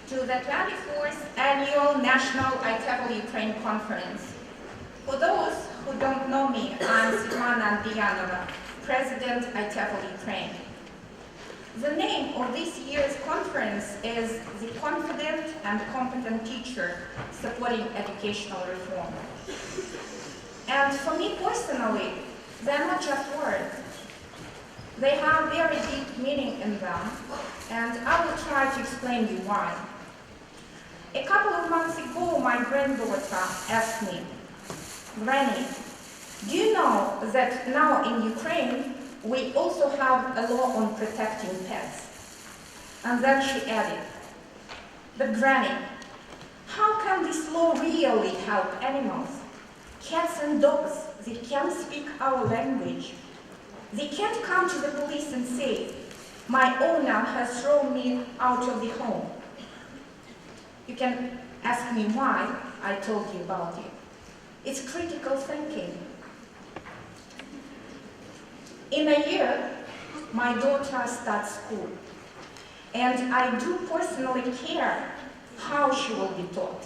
to the 24th Annual National IATEFL Ukraine Conference. For those who don't know me, I'm Svetlana Andriyanova, President IATEFL Ukraine. The name of this year's conference is The Confident and Competent Teacher Supporting Educational Reform. And for me personally, they're not just words. They have very deep meaning in them, and I will try to explain you why. A couple of months ago, my granddaughter asked me, "Granny, do you know that now in Ukraine, we also have a law on protecting pets?" And then she added, "But Granny, how can this law really help animals? Cats and dogs, they can't speak our language. They can't come to the police and say, 'My owner has thrown me out of the home.'" You can ask me why I told you about it. It's critical thinking. In a year, my daughter starts school, and I do personally care how she will be taught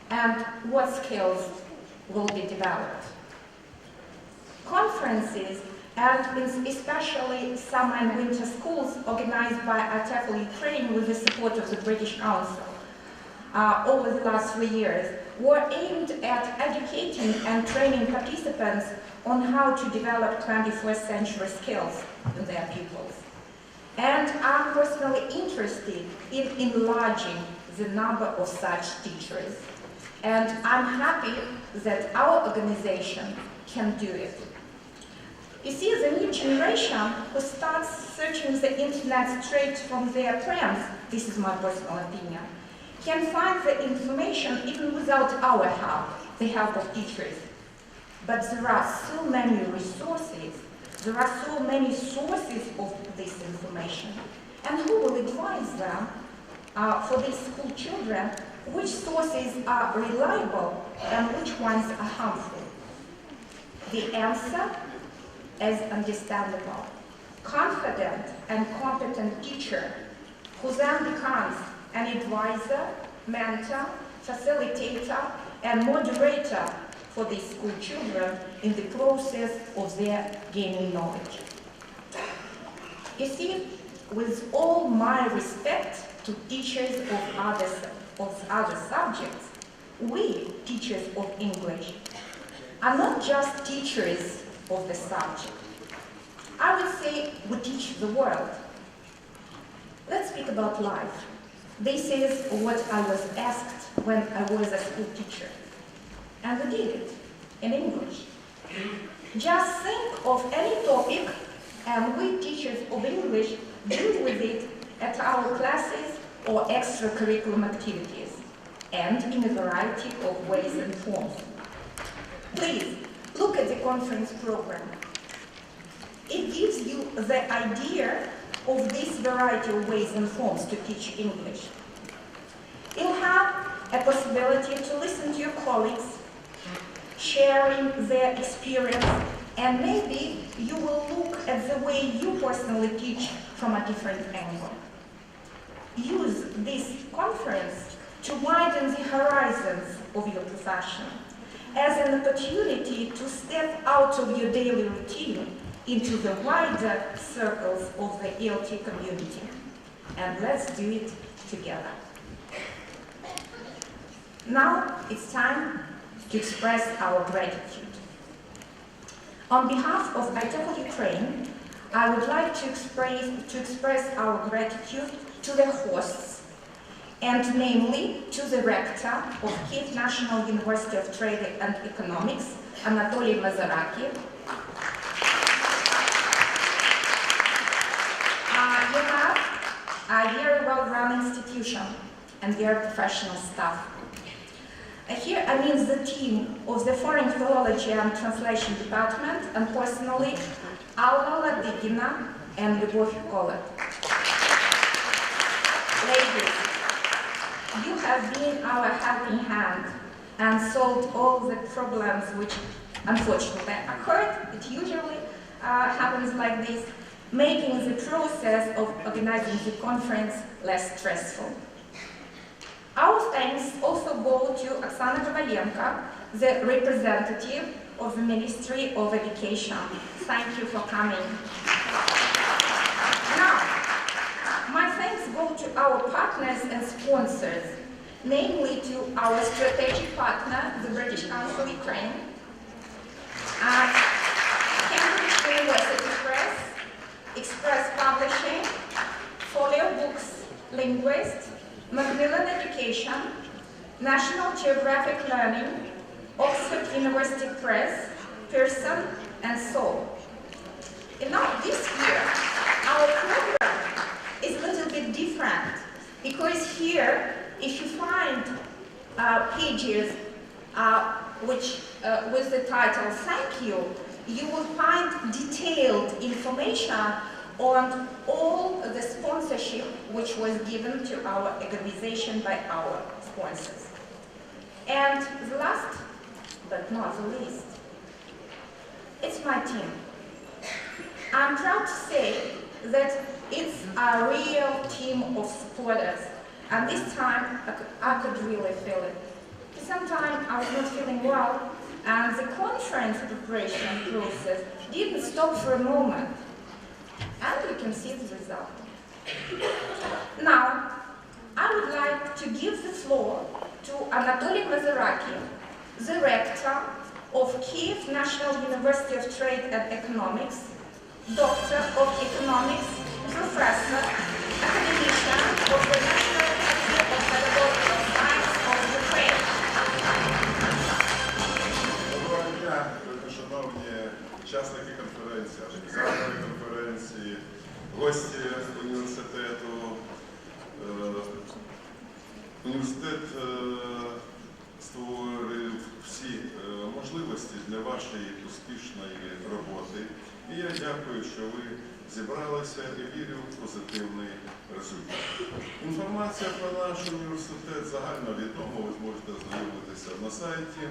and what skills will be developed. Conferences, and especially summer and winter schools organized by IATEFL Ukraine with the support of the British Council over the last 3 years, were aimed at educating and training participants on how to develop 21st century skills in their pupils. And I'm personally interested in enlarging the number of such teachers. And I'm happy that our organization can do it. You see, the new generation who starts searching the internet straight from their friends, this is my personal opinion, can find the information even without our help, the help of teachers. But there are so many resources, there are so many sources of this information. And who will advise them for these school children which sources are reliable and which ones are harmful? The answer is understandable. Confident and competent teacher who then becomes an advisor, mentor, facilitator, and moderator for these school children in the process of their gaining knowledge. You see, with all my respect to teachers of other subjects, we, teachers of English, are not just teachers of the subject. I would say we teach the world. Let's speak about life. This is what I was asked when I was a school teacher. And we did it in English. Just think of any topic, and we teachers of English deal with it at our classes or extracurriculum activities, and in a variety of ways and forms. Please, look at the conference program. It gives you the idea of this variety of ways and forms to teach English. You'll have a possibility to listen to your colleagues, sharing their experience, and maybe you will look at the way you personally teach from a different angle. Use this conference to widen the horizons of your profession as an opportunity to step out of your daily routine into the wider circles of the ELT community. And let's do it together. Now it's time to express our gratitude. On behalf of IATEFL Ukraine, I would like to express our gratitude to the hosts, and namely to the rector of Kyiv National University of Trade and Economics, Anatoly Mazaraki. You have a very well-run institution and very professional staff. Here I mean the team of the Foreign Philology and Translation Department, and personally, Alva Ladigina and Lyubov Kolet. Ladies, you have been our helping hand and solved all the problems which unfortunately occurred. It usually happens like this, making the process of organizing the conference less stressful. Oksana Kovalenko, the representative of the Ministry of Education. Thank you for coming. Now, my thanks go to our partners and sponsors, namely to our strategic partner, the British Council Ukraine, Cambridge University Press, Express Publishing, Folio Books, Linguist, Macmillan Education, National Geographic Learning, Oxford University Press, Pearson, and so. And now this year, our program is a little bit different, because here, if you find pages with the title "Thank You," you will find detailed information on all the sponsorship which was given to our organization by our sponsors. And the last, but not the least, it's my team. I'm proud to say that it's a real team of supporters, and this time I could really feel it. For some time I was not feeling well, and the conference preparation process didn't stop for a moment. And you can see the result. Now, I would like to give the floor to Anatoly Mazuraki, the rector of Kyiv National University of Trade and Economics, Doctor of Economics, Professor, Academician of the National Academy of Pedagogical Science of Ukraine. Доброго дня, шановні учасники конференції, організатори конференції, гості університету. Університет створив всі можливості для вашої успішної роботи. І я дякую, що ви зібралися і вірю в позитивний результат. Інформація про наш університет загально відома, ви зможете ознайомитися на сайті.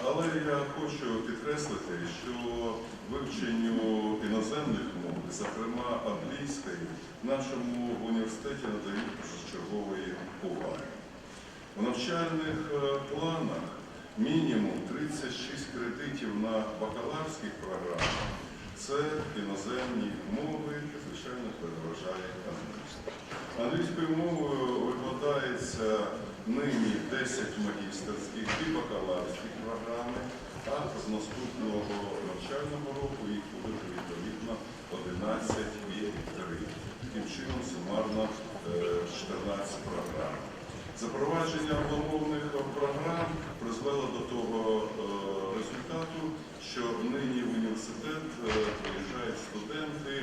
Але я хочу підкреслити, що вивченню іноземних мов, зокрема англійської, в нашому університеті надають першочергової уваги. У навчальних планах мінімум 36 кредитів на бакалаврських програмах – це іноземні мови, звичайно, переважає англійська. Англійською мовою викладається нині 10 магістерських і бакалаврських програми, а з наступного навчального року їх буде відповідно 11 і 3. Таким чином, сумарно 14 програм. Запровадження англомовних програм призвело до того результату, що нині в університет приїжджають студенти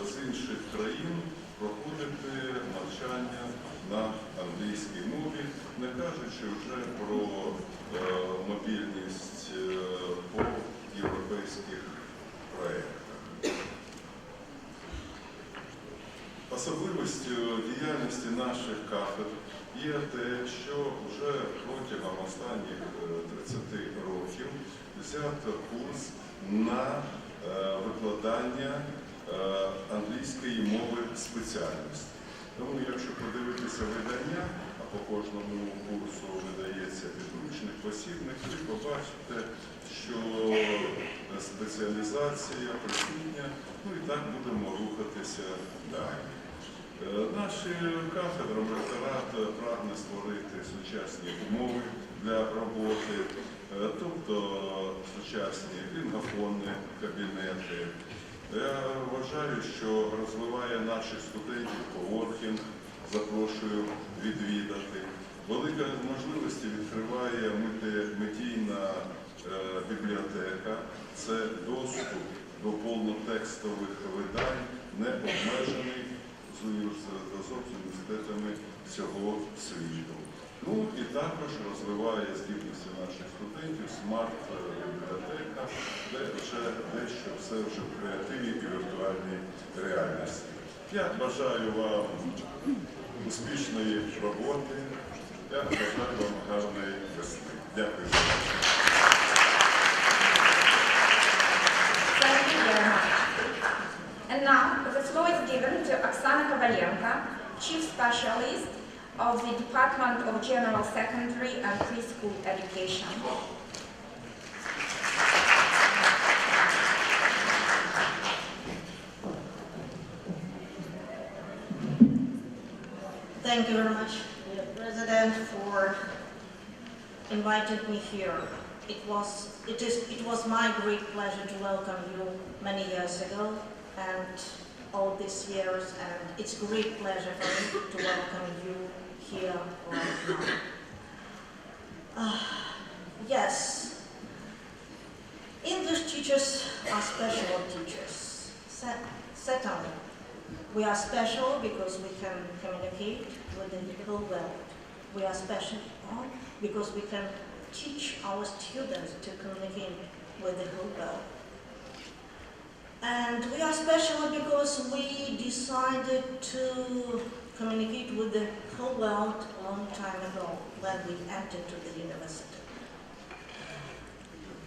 з інших країн проходити навчання на англійській мові, не кажучи вже про мобільність по європейських проєктах. Особливістю діяльності наших кафедр є те, що вже протягом останніх 30 років взято курс на викладання англійської мови спеціальності. Тому, якщо подивитися видання, а по кожному курсу видається підручник, посібник, ви побачите, що спеціалізація присутня, ну і так будемо рухатися далі. Наші кафедри, ректорат прагне створити сучасні умови для роботи, тобто сучасні лінгофонні кабінети. Я вважаю, що розвиває наших студентів коворкінг, запрошую відвідати. Велика можливості відкриває мультимедійна бібліотека. Це доступ до повнотекстових видань, не обмежений з університетами всього світу. Ну і також розвиває здібності наших студентів смарт-бібліотека, де вже дещо все вже в креативі і віртуальній реальності. Я бажаю вам успішної роботи, я бажаю вам гарної весни. Дякую за увагу. Thank you very much. And now the floor is given to Oksana Kovalenko, Chief Specialist of the Department of General Secondary and Preschool Education. Thank you very much, dear President, for inviting me here. It was my great pleasure to welcome you many years ago and all these years, and it's a great pleasure for me to welcome you here right now. Yes, English teachers are special teachers. Certainly, we are special because we can communicate with the whole world. We are special because we can teach our students to communicate with the whole world. And we are special because we decided to communicate with the whole world a long time ago when we entered to the university.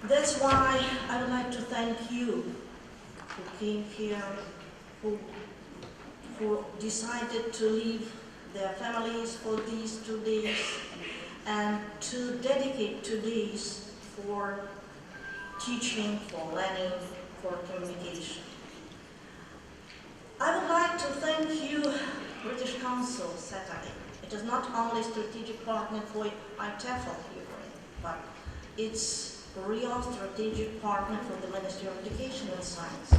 That's why I would like to thank you who came here, who decided to leave their families for these 2 days and to dedicate 2 days for teaching, for learning, for communication. I would like to thank you, British Council, certainly. It is not only a strategic partner for IATEFL here, but it's a real strategic partner for the Ministry of Education and Science.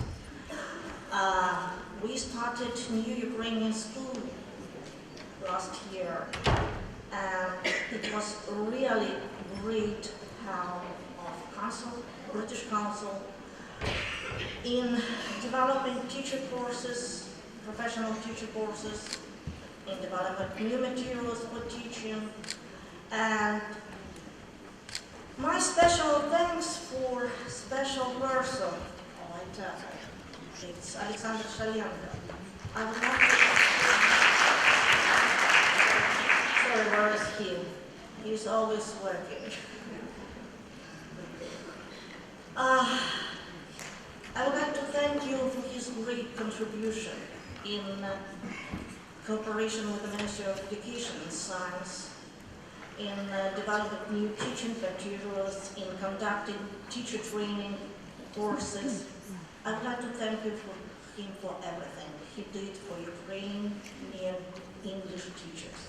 We started New Ukrainian School last year, and it was really great help of British Council in developing teacher courses, professional teacher courses, in developing new materials for teaching, and my special thanks for special person, it's Alexander Shalenko. I would like to... Sorry, where is he? He's always working. I would like to thank you for his great contribution in cooperation with the Ministry of Education and Science, in developing new teaching materials, in conducting teacher training courses. I would like to thank you for him for everything he did for Ukrainian and English teachers.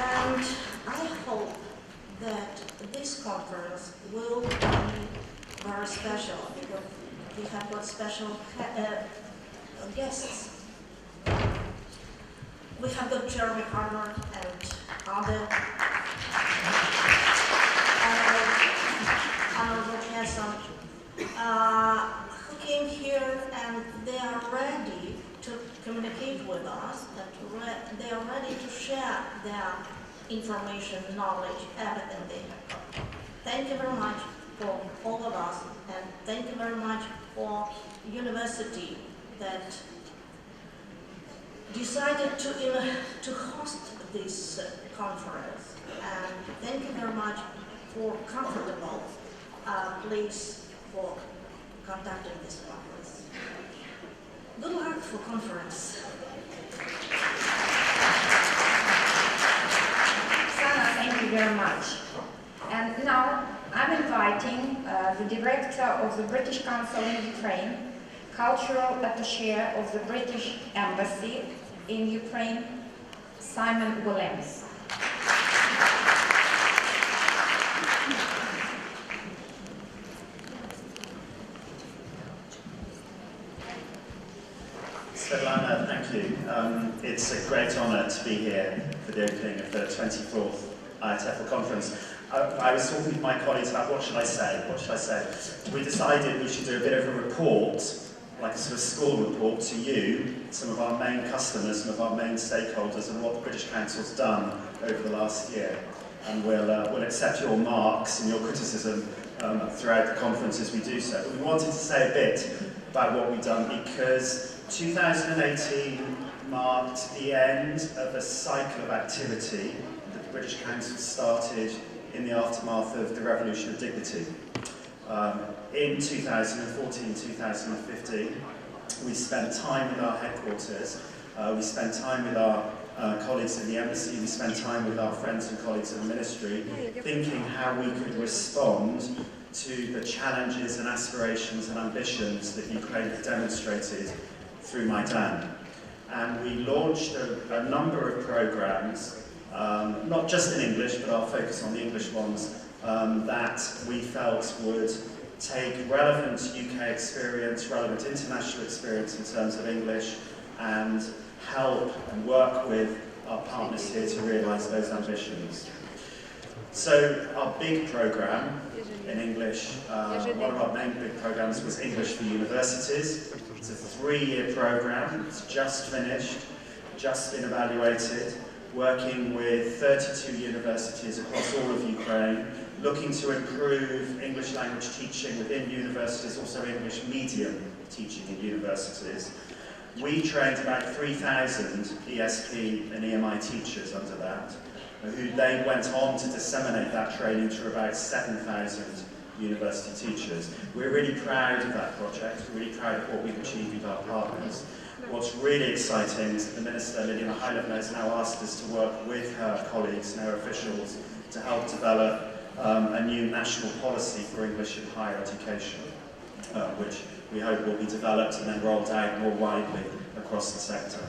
And I hope that this conference will be very special because we have got special guests. We have got Jeremy Harvard and other who came here, and they are ready to communicate with us, and they are ready to share their information, knowledge, everything they have got. Thank you very much for all of us, and thank you very much for university that decided to host this conference, and thank you very much for comfortable place for conducting this conference. Good luck for conference. Sana, thank you very much. And now I'm inviting the Director of the British Council in Ukraine, Cultural Attaché of the British Embassy in Ukraine, Simon Williams. Svetlana, thank you. It's a great honour to be here for the opening of the 24th IATEFL conference. I was talking with my colleagues about what should I say. We decided we should do a bit of a report, like a sort of school report to you, some of our main customers, some of our main stakeholders, and what the British Council's done over the last year. And we'll accept your marks and your criticism throughout the conference as we do so. But we wanted to say a bit about what we've done because 2018 marked the end of a cycle of activity that the British Council started in the aftermath of the Revolution of Dignity. In 2014-2015, We spent time with our headquarters, we spent time with our colleagues in the embassy, we spent time with our friends and colleagues in the ministry, thinking how we could respond to the challenges and aspirations and ambitions that Ukraine had demonstrated through Maidan. And we launched a number of programs, not just in English, but I'll focus on the English ones, that we felt would take relevant UK experience, relevant international experience in terms of English, and help and work with our partners here to realise those ambitions. So our big programme in English, one of our main big programmes was English for Universities. It's a 3-year programme, it's just finished, just been evaluated, working with 32 universities across all of Ukraine, looking to improve English language teaching within universities, also English medium teaching in universities. We trained about 3,000 ESP and EMI teachers under that, who they went on to disseminate that training to about 7,000 university teachers. We're really proud of that project, we're really proud of what we've achieved with our partners. What's really exciting is that the Minister, Lydia Mihailova, has now asked us to work with her colleagues and her officials to help develop a new national policy for English in higher education, which we hope will be developed and then rolled out more widely across the sector.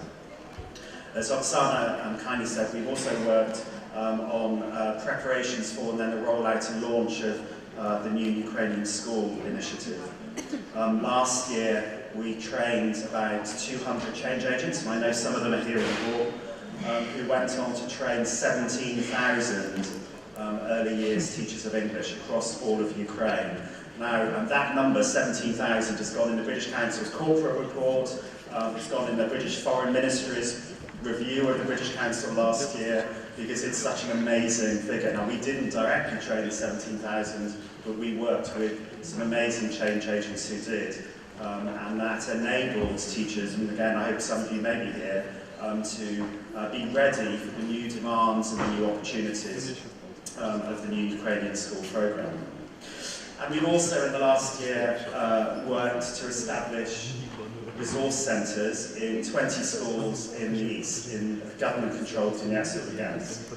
As Oksana kindly said, we've also worked on preparations for and then the rollout and launch of the new Ukrainian school initiative. Last year we trained about 200 change agents, and I know some of them are here in the hall, who went on to train 17,000 early years teachers of English across all of Ukraine. Now, that number, 17,000, has gone in the British Council's corporate report, it's gone in the British Foreign Ministry's review of the British Council last year, because it's such an amazing figure. Now, we didn't directly train the 17,000, but we worked with some amazing change agents who did. And that enables teachers, and again, I hope some of you may be here, to be ready for the new demands and the new opportunities of the new Ukrainian school programme. And we've also, in the last year, worked to establish resource centres in 20 schools in the east, in government-controlled Donetsk regions,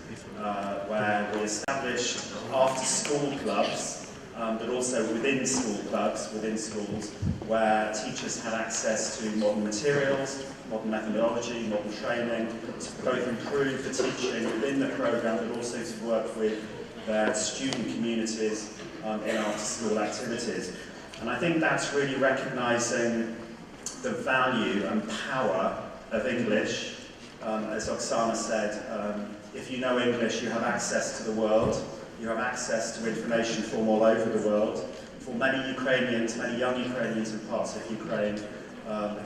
where we established after-school clubs, but also within school clubs, within schools, where teachers had access to modern materials, modern methodology, modern training, to both improve the teaching within the programme, but also to work with their student communities in after-school activities. And I think that's really recognising the value and power of English. As Oksana said, if you know English, you have access to the world. You have access to information from all over the world. For many Ukrainians, many young Ukrainians in parts of Ukraine,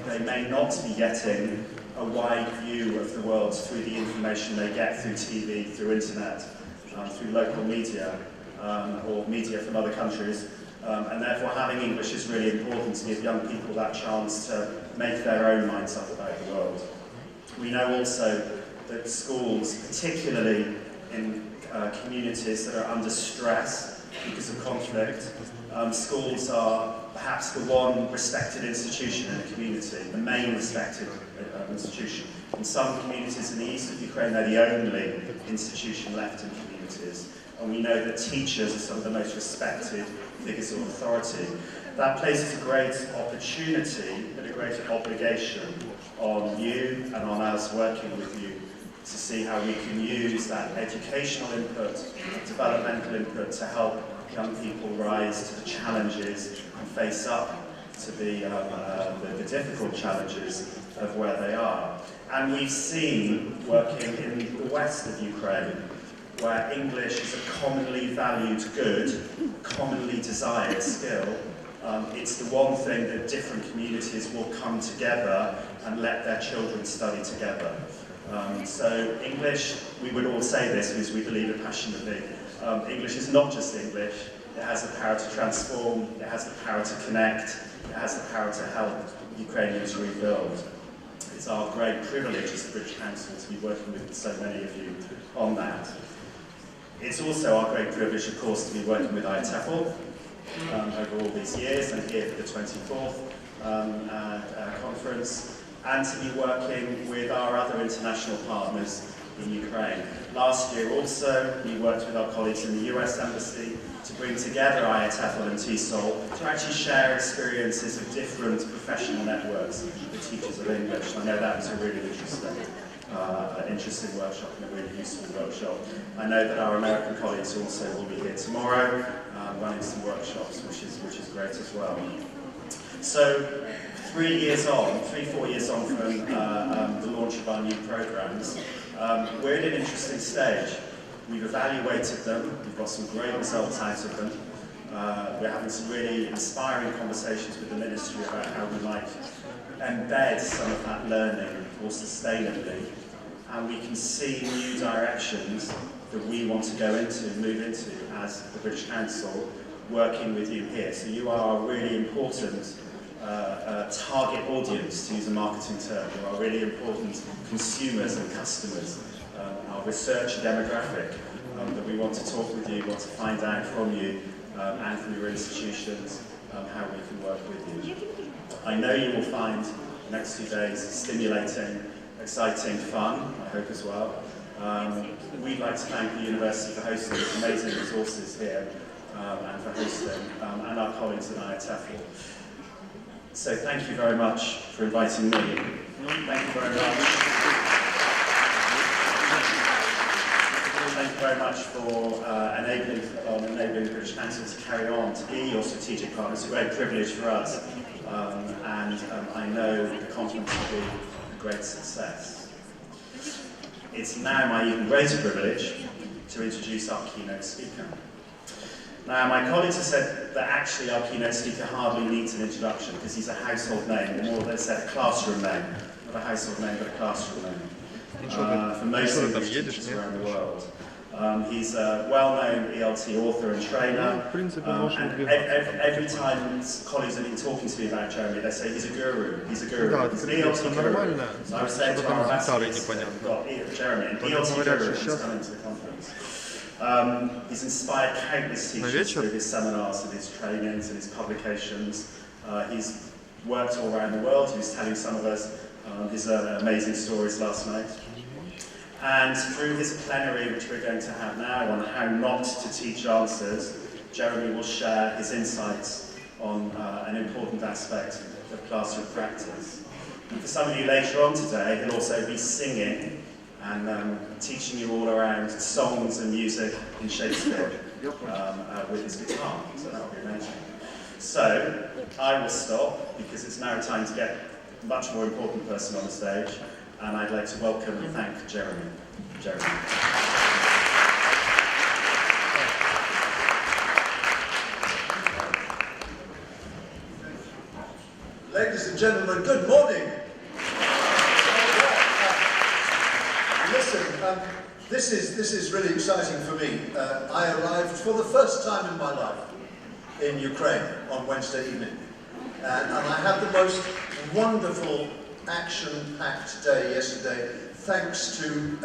they may not be getting a wide view of the world through the information they get through TV, through internet, through local media, or media from other countries. And therefore having English is really important to give young people that chance to make their own minds up about the world. We know also that schools, particularly in communities that are under stress because of conflict, schools are perhaps the one respected institution in a community, the main respected institution. In some communities in the east of Ukraine, they're the only institution left in communities. And we know that teachers are some of the most respected figures of authority. That places a great opportunity, but a great obligation on you and on us working with you to see how we can use that educational input, developmental input to help young people rise to the challenges and face up to the difficult challenges of where they are. And we've seen, working in the west of Ukraine, where English is a commonly valued good, commonly desired skill, it's the one thing that different communities will come together and let their children study together. So English, we would all say this because we believe it passionately, English is not just English, it has the power to transform, it has the power to connect, it has the power to help Ukrainians rebuild. It's our great privilege as the British Council to be working with so many of you on that. It's also our great privilege, of course, to be working with IATEFL over all these years, and here for the 24th conference, and to be working with our other international partners in Ukraine. Last year also, we worked with our colleagues in the US Embassy to bring together IATEFL and TESOL to actually share experiences of different professional networks for teachers of English. And I know that was a really interesting workshop and a really useful workshop. I know that our American colleagues also will be here tomorrow running some workshops, which is great as well. So 4 years on from the launch of our new programs, we're at an interesting stage. We've evaluated them, we've got some great results out of them. We're having some really inspiring conversations with the Ministry about how we might embed some of that learning more sustainably. And we can see new directions that we want to move into as the British Council, working with you here. So you are a really important target audience, to use a marketing term. You are really important consumers and customers, our research demographic that we want to talk with you, want to find out from you and from your institutions how we can work with you. I know you will find the next 2 days stimulating, exciting, fun, I hope as well. We'd like to thank the University for hosting these amazing resources here and for hosting, and our colleagues at IATEFL. So thank you very much for inviting me. Thank you very much. Thank you very much for enabling the British Council to carry on, to be your strategic partner. It's a great privilege for us, and I know the conference will be a great success. It's now my even greater privilege to introduce our keynote speaker. Now, my colleagues have said that actually our keynote speaker hardly needs an introduction because he's a household name, or more they said a classroom name. Not a household name, but a classroom name. For most English teachers around the world. He's a well-known ELT author and trainer. And every time colleagues have been talking to me about Jeremy, they say he's a guru. He's a guru. He's an ELT guru. So I was saying to our ambassadors, we've got Jeremy, an ELT guru who's coming to the conference. He's inspired countless teachers through his seminars and his trainings and his publications. He's worked all around the world. He was telling some of us his amazing stories last night. And through his plenary, which we're going to have now, on how not to teach answers, Jeremy will share his insights on an important aspect of classroom practice. And for some of you later on today, he'll also be singing and teaching you all around songs and music in Shakespeare with his guitar, so that will be amazing. So, I will stop, because it's now time to get a much more important person on the stage, and I'd like to welcome and thank Jeremy. Jeremy. Ladies and gentlemen, good morning. Listen, this is really exciting for me. I arrived for the first time in my life in Ukraine on Wednesday evening, and I had the most wonderful, action-packed day yesterday, thanks to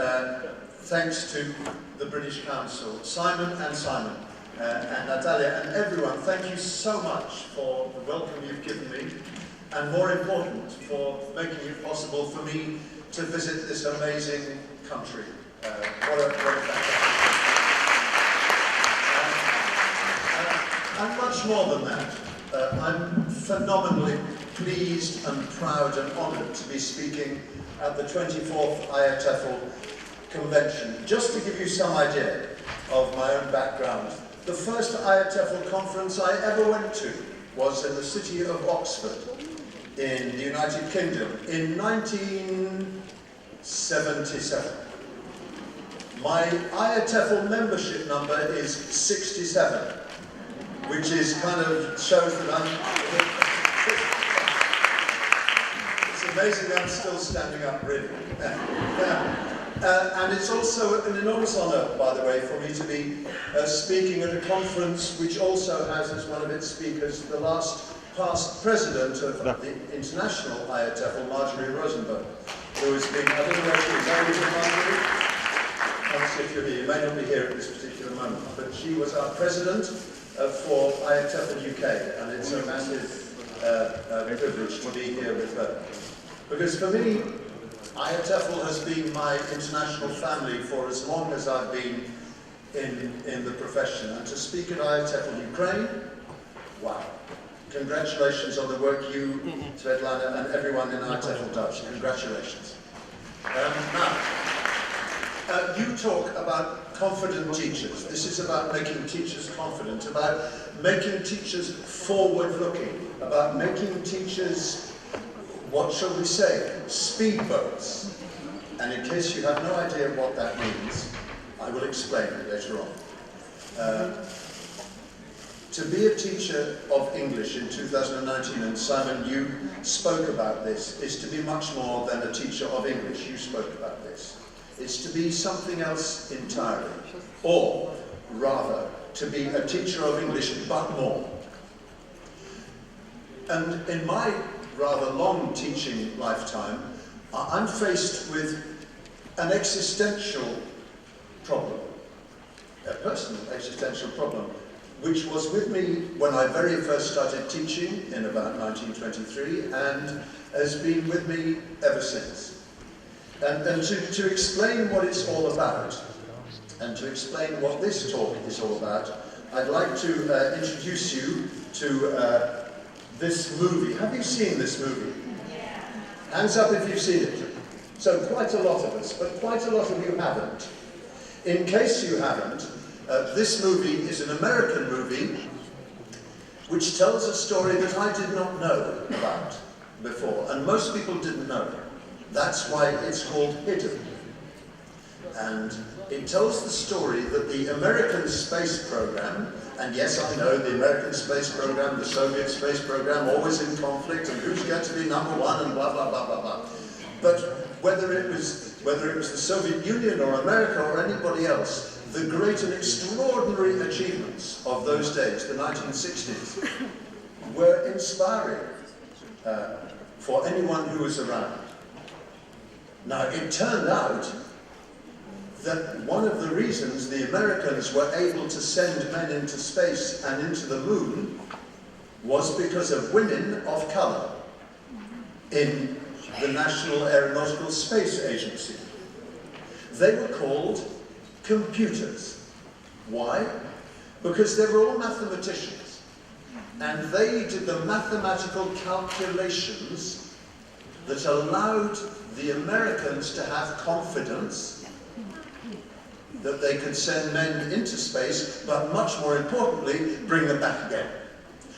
the British Council, Simon and Natalia and everyone. Thank you so much for the welcome you've given me, and more important, for making it possible for me to visit this amazing country. What a fantastic. And much more than that, I'm phenomenally pleased and proud and honoured to be speaking at the 24th IATEFL convention. Just to give you some idea of my own background, the first IATEFL conference I ever went to was in the city of Oxford in the United Kingdom in 1977. My IATEFL membership number is 67, which is kind of shows that it's amazing I'm still standing up, really. And it's also an enormous honour, by the way, for me to be speaking at a conference which also has as one of its speakers the past president of the international IATEFL, Marjorie Rosenberg, who has been, I don't know where she is, are you with Marjorie? I'll see if you're here. You may not be here at this particular moment, but she was our president for IATEFL UK, and it's a massive privilege to be here with her. Because for me, IATEFL has been my international family for as long as I've been in the profession. And to speak at IATEFL Ukraine, wow. Congratulations on the work you, Svetlana, and everyone in IATEFL does. Congratulations. Now, you talk about confident teachers. This is about making teachers confident, about making teachers forward-looking, about making teachers, what shall we say, speedboats. And in case you have no idea what that means, I will explain it later on. To be a teacher of English in 2019, and Simon, you spoke about this, is to be much more than a teacher of English. You spoke about this. It's to be something else entirely. Or, rather, to be a teacher of English, but more. And in my rather long teaching lifetime, I'm faced with an existential problem, a personal existential problem, which was with me when I very first started teaching in about 1923 and has been with me ever since. And to explain what it's all about, and to explain what this talk is all about, I'd like to introduce you to this movie. Have you seen this movie? Yeah. Hands up if you've seen it. So quite a lot of us, but quite a lot of you haven't. In case you haven't, this movie is an American movie which tells a story that I did not know about before, and most people didn't know. That's why it's called Hidden. And it tells the story that the American space program, and yes, I know the American space program, the Soviet space program, always in conflict, and who's going to be number one, and blah, blah, blah, blah, blah. But whether it was the Soviet Union or America or anybody else, the great and extraordinary achievements of those days, the 1960s, were inspiring for anyone who was around. Now, it turned out that one of the reasons the Americans were able to send men into space and into the moon was because of women of color in the National Aeronautical Space Agency. They were called computers. Why? Because they were all mathematicians, and they did the mathematical calculations that allowed the Americans to have confidence that they could send men into space, but much more importantly, bring them back again.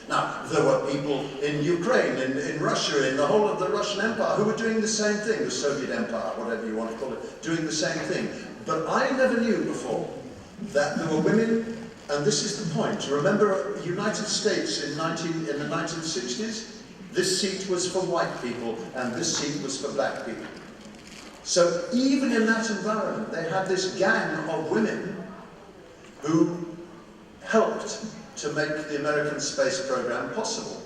Now, there were people in Ukraine, in Russia, in the whole of the Russian Empire, who were doing the same thing, the Soviet Empire, whatever you want to call it, doing the same thing. But I never knew before that there were women, and this is the point. Remember the United States in the 1960s? This seat was for white people, and this seat was for black people. So even in that environment, they had this gang of women who helped to make the American space program possible.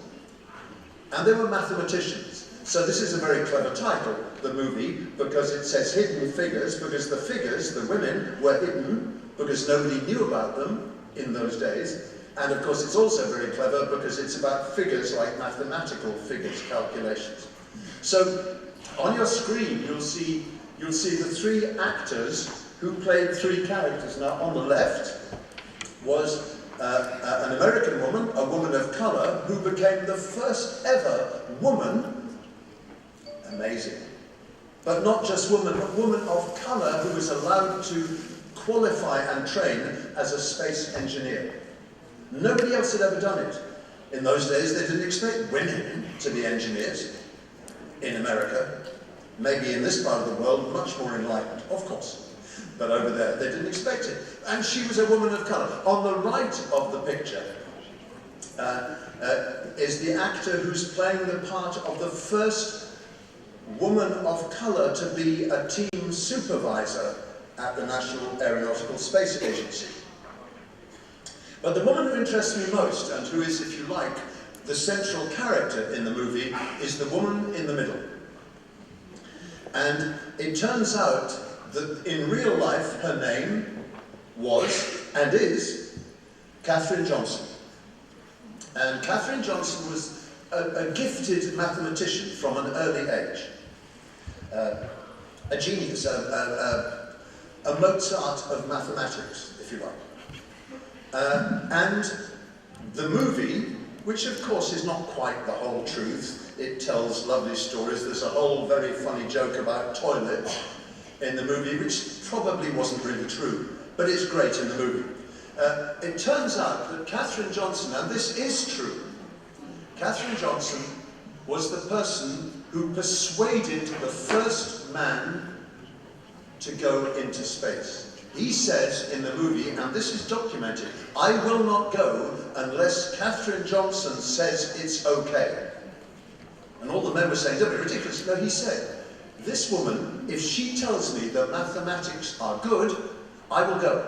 And they were mathematicians. So this is a very clever title, the movie, because it says hidden figures, because the figures, the women, were hidden because nobody knew about them in those days. And of course it's also very clever because it's about figures like mathematical figures, calculations. So on your screen you'll see the three actors who played three characters. Now on the left was an American woman, a woman of color, who became the first ever woman, amazing, but not just woman, but woman of color who was allowed to qualify and train as a space engineer. Nobody else had ever done it. In those days they didn't expect women to be engineers in America. Maybe in this part of the world much more enlightened, of course. But over there, they didn't expect it. And she was a woman of colour. On the right of the picture is the actor who's playing the part of the first woman of colour to be a team supervisor at the National Aeronautical Space Agency. But the woman who interests me most, and who is, if you like, the central character in the movie, is the woman in the middle. And it turns out that in real life her name was, and is, Katherine Johnson. And Katherine Johnson was a gifted mathematician from an early age, a genius, a Mozart of mathematics, if you like. And the movie, which of course is not quite the whole truth, it tells lovely stories. There's a whole very funny joke about toilets in the movie, which probably wasn't really true, but it's great in the movie. It turns out that Katherine Johnson, and this is true, Katherine Johnson was the person who persuaded the first man to go into space. He says in the movie, and this is documented, "I will not go unless Katherine Johnson says it's okay." And all the men were saying, "Don't be ridiculous." No, he said, "This woman, if she tells me the mathematics are good, I will go.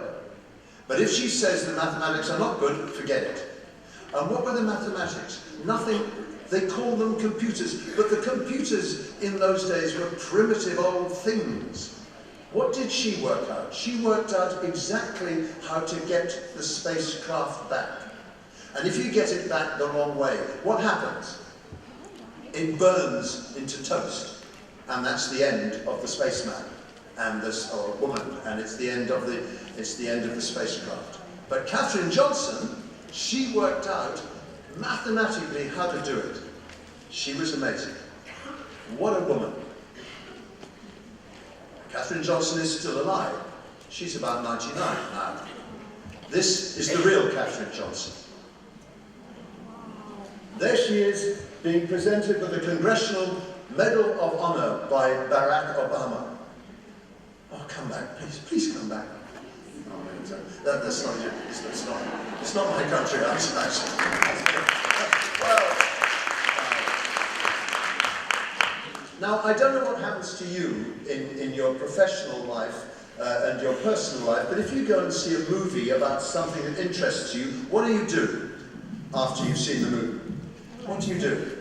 But if she says the mathematics are not good, forget it." And what were the mathematics? Nothing. They call them computers, but the computers in those days were primitive old things. What did she work out? She worked out exactly how to get the spacecraft back. And if you get it back the wrong way, what happens? It burns into toast. And that's the end of the spaceman and this, or woman, and it's the end of the spacecraft. But Katherine Johnson, she worked out mathematically how to do it. She was amazing. What a woman. Katherine Johnson is still alive. She's about 99 now. This is the real Katherine Johnson. There she is, being presented with the Congressional Medal of Honor by Barack Obama. Oh, come back, please. Please come back. Oh, that's not you. It's not my country, actually. Well, now, I don't know what happens to you in your professional life and your personal life, but if you go and see a movie about something that interests you, what do you do after you've seen the movie? What do you do?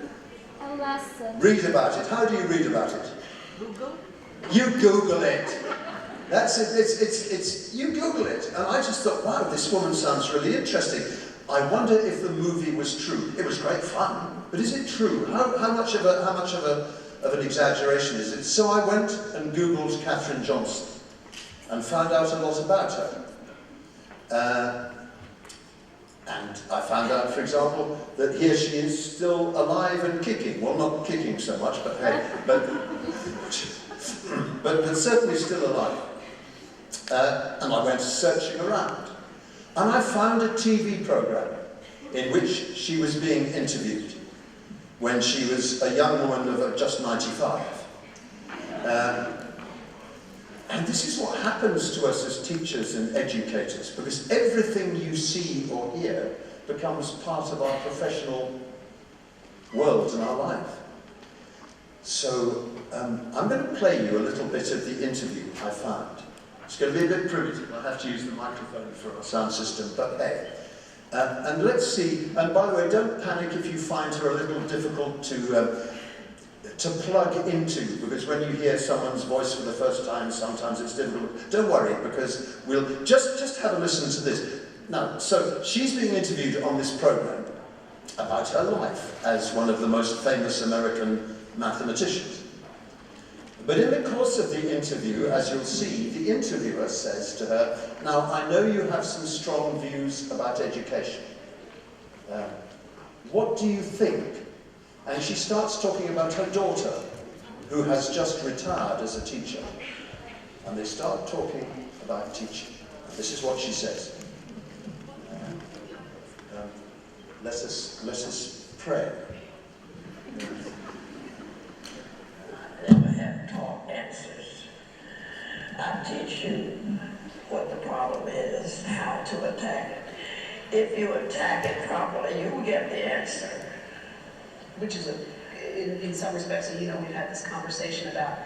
A lesson. Read about it. How do you read about it? Google? You Google it. That's it. It's you Google it. And I just thought, wow, this woman sounds really interesting. I wonder if the movie was true. It was great fun, but is it true? How much of an exaggeration is it? So I went and Googled Katherine Johnson and found out a lot about her. And I found out, for example, that here she is still alive and kicking. Well, not kicking so much, but hey, but certainly still alive. And I went searching around. And I found a TV program in which she was being interviewed when she was a young woman of just 95. And this is what happens to us as teachers and educators, because everything you see or hear becomes part of our professional world and our life. So I'm going to play you a little bit of the interview I found. It's going to be a bit primitive. I have to use the microphone for our sound system, but hey. And let's see, and by the way, don't panic if you find her a little difficult to plug into, because when you hear someone's voice for the first time, sometimes it's difficult. Don't worry, because we'll just have a listen to this. Now, so she's being interviewed on this program about her life as one of the most famous American mathematicians. But in the course of the interview, as you'll see, the interviewer says to her, "Now, I know you have some strong views about education. What do you think?" And she starts talking about her daughter, who has just retired as a teacher. And they start talking about teaching. And this is what she says. Let us pray. I never have taught answers. I teach you what the problem is, how to attack it. If you attack it properly, you will get the answer. Which is, in some respects, we've had this conversation about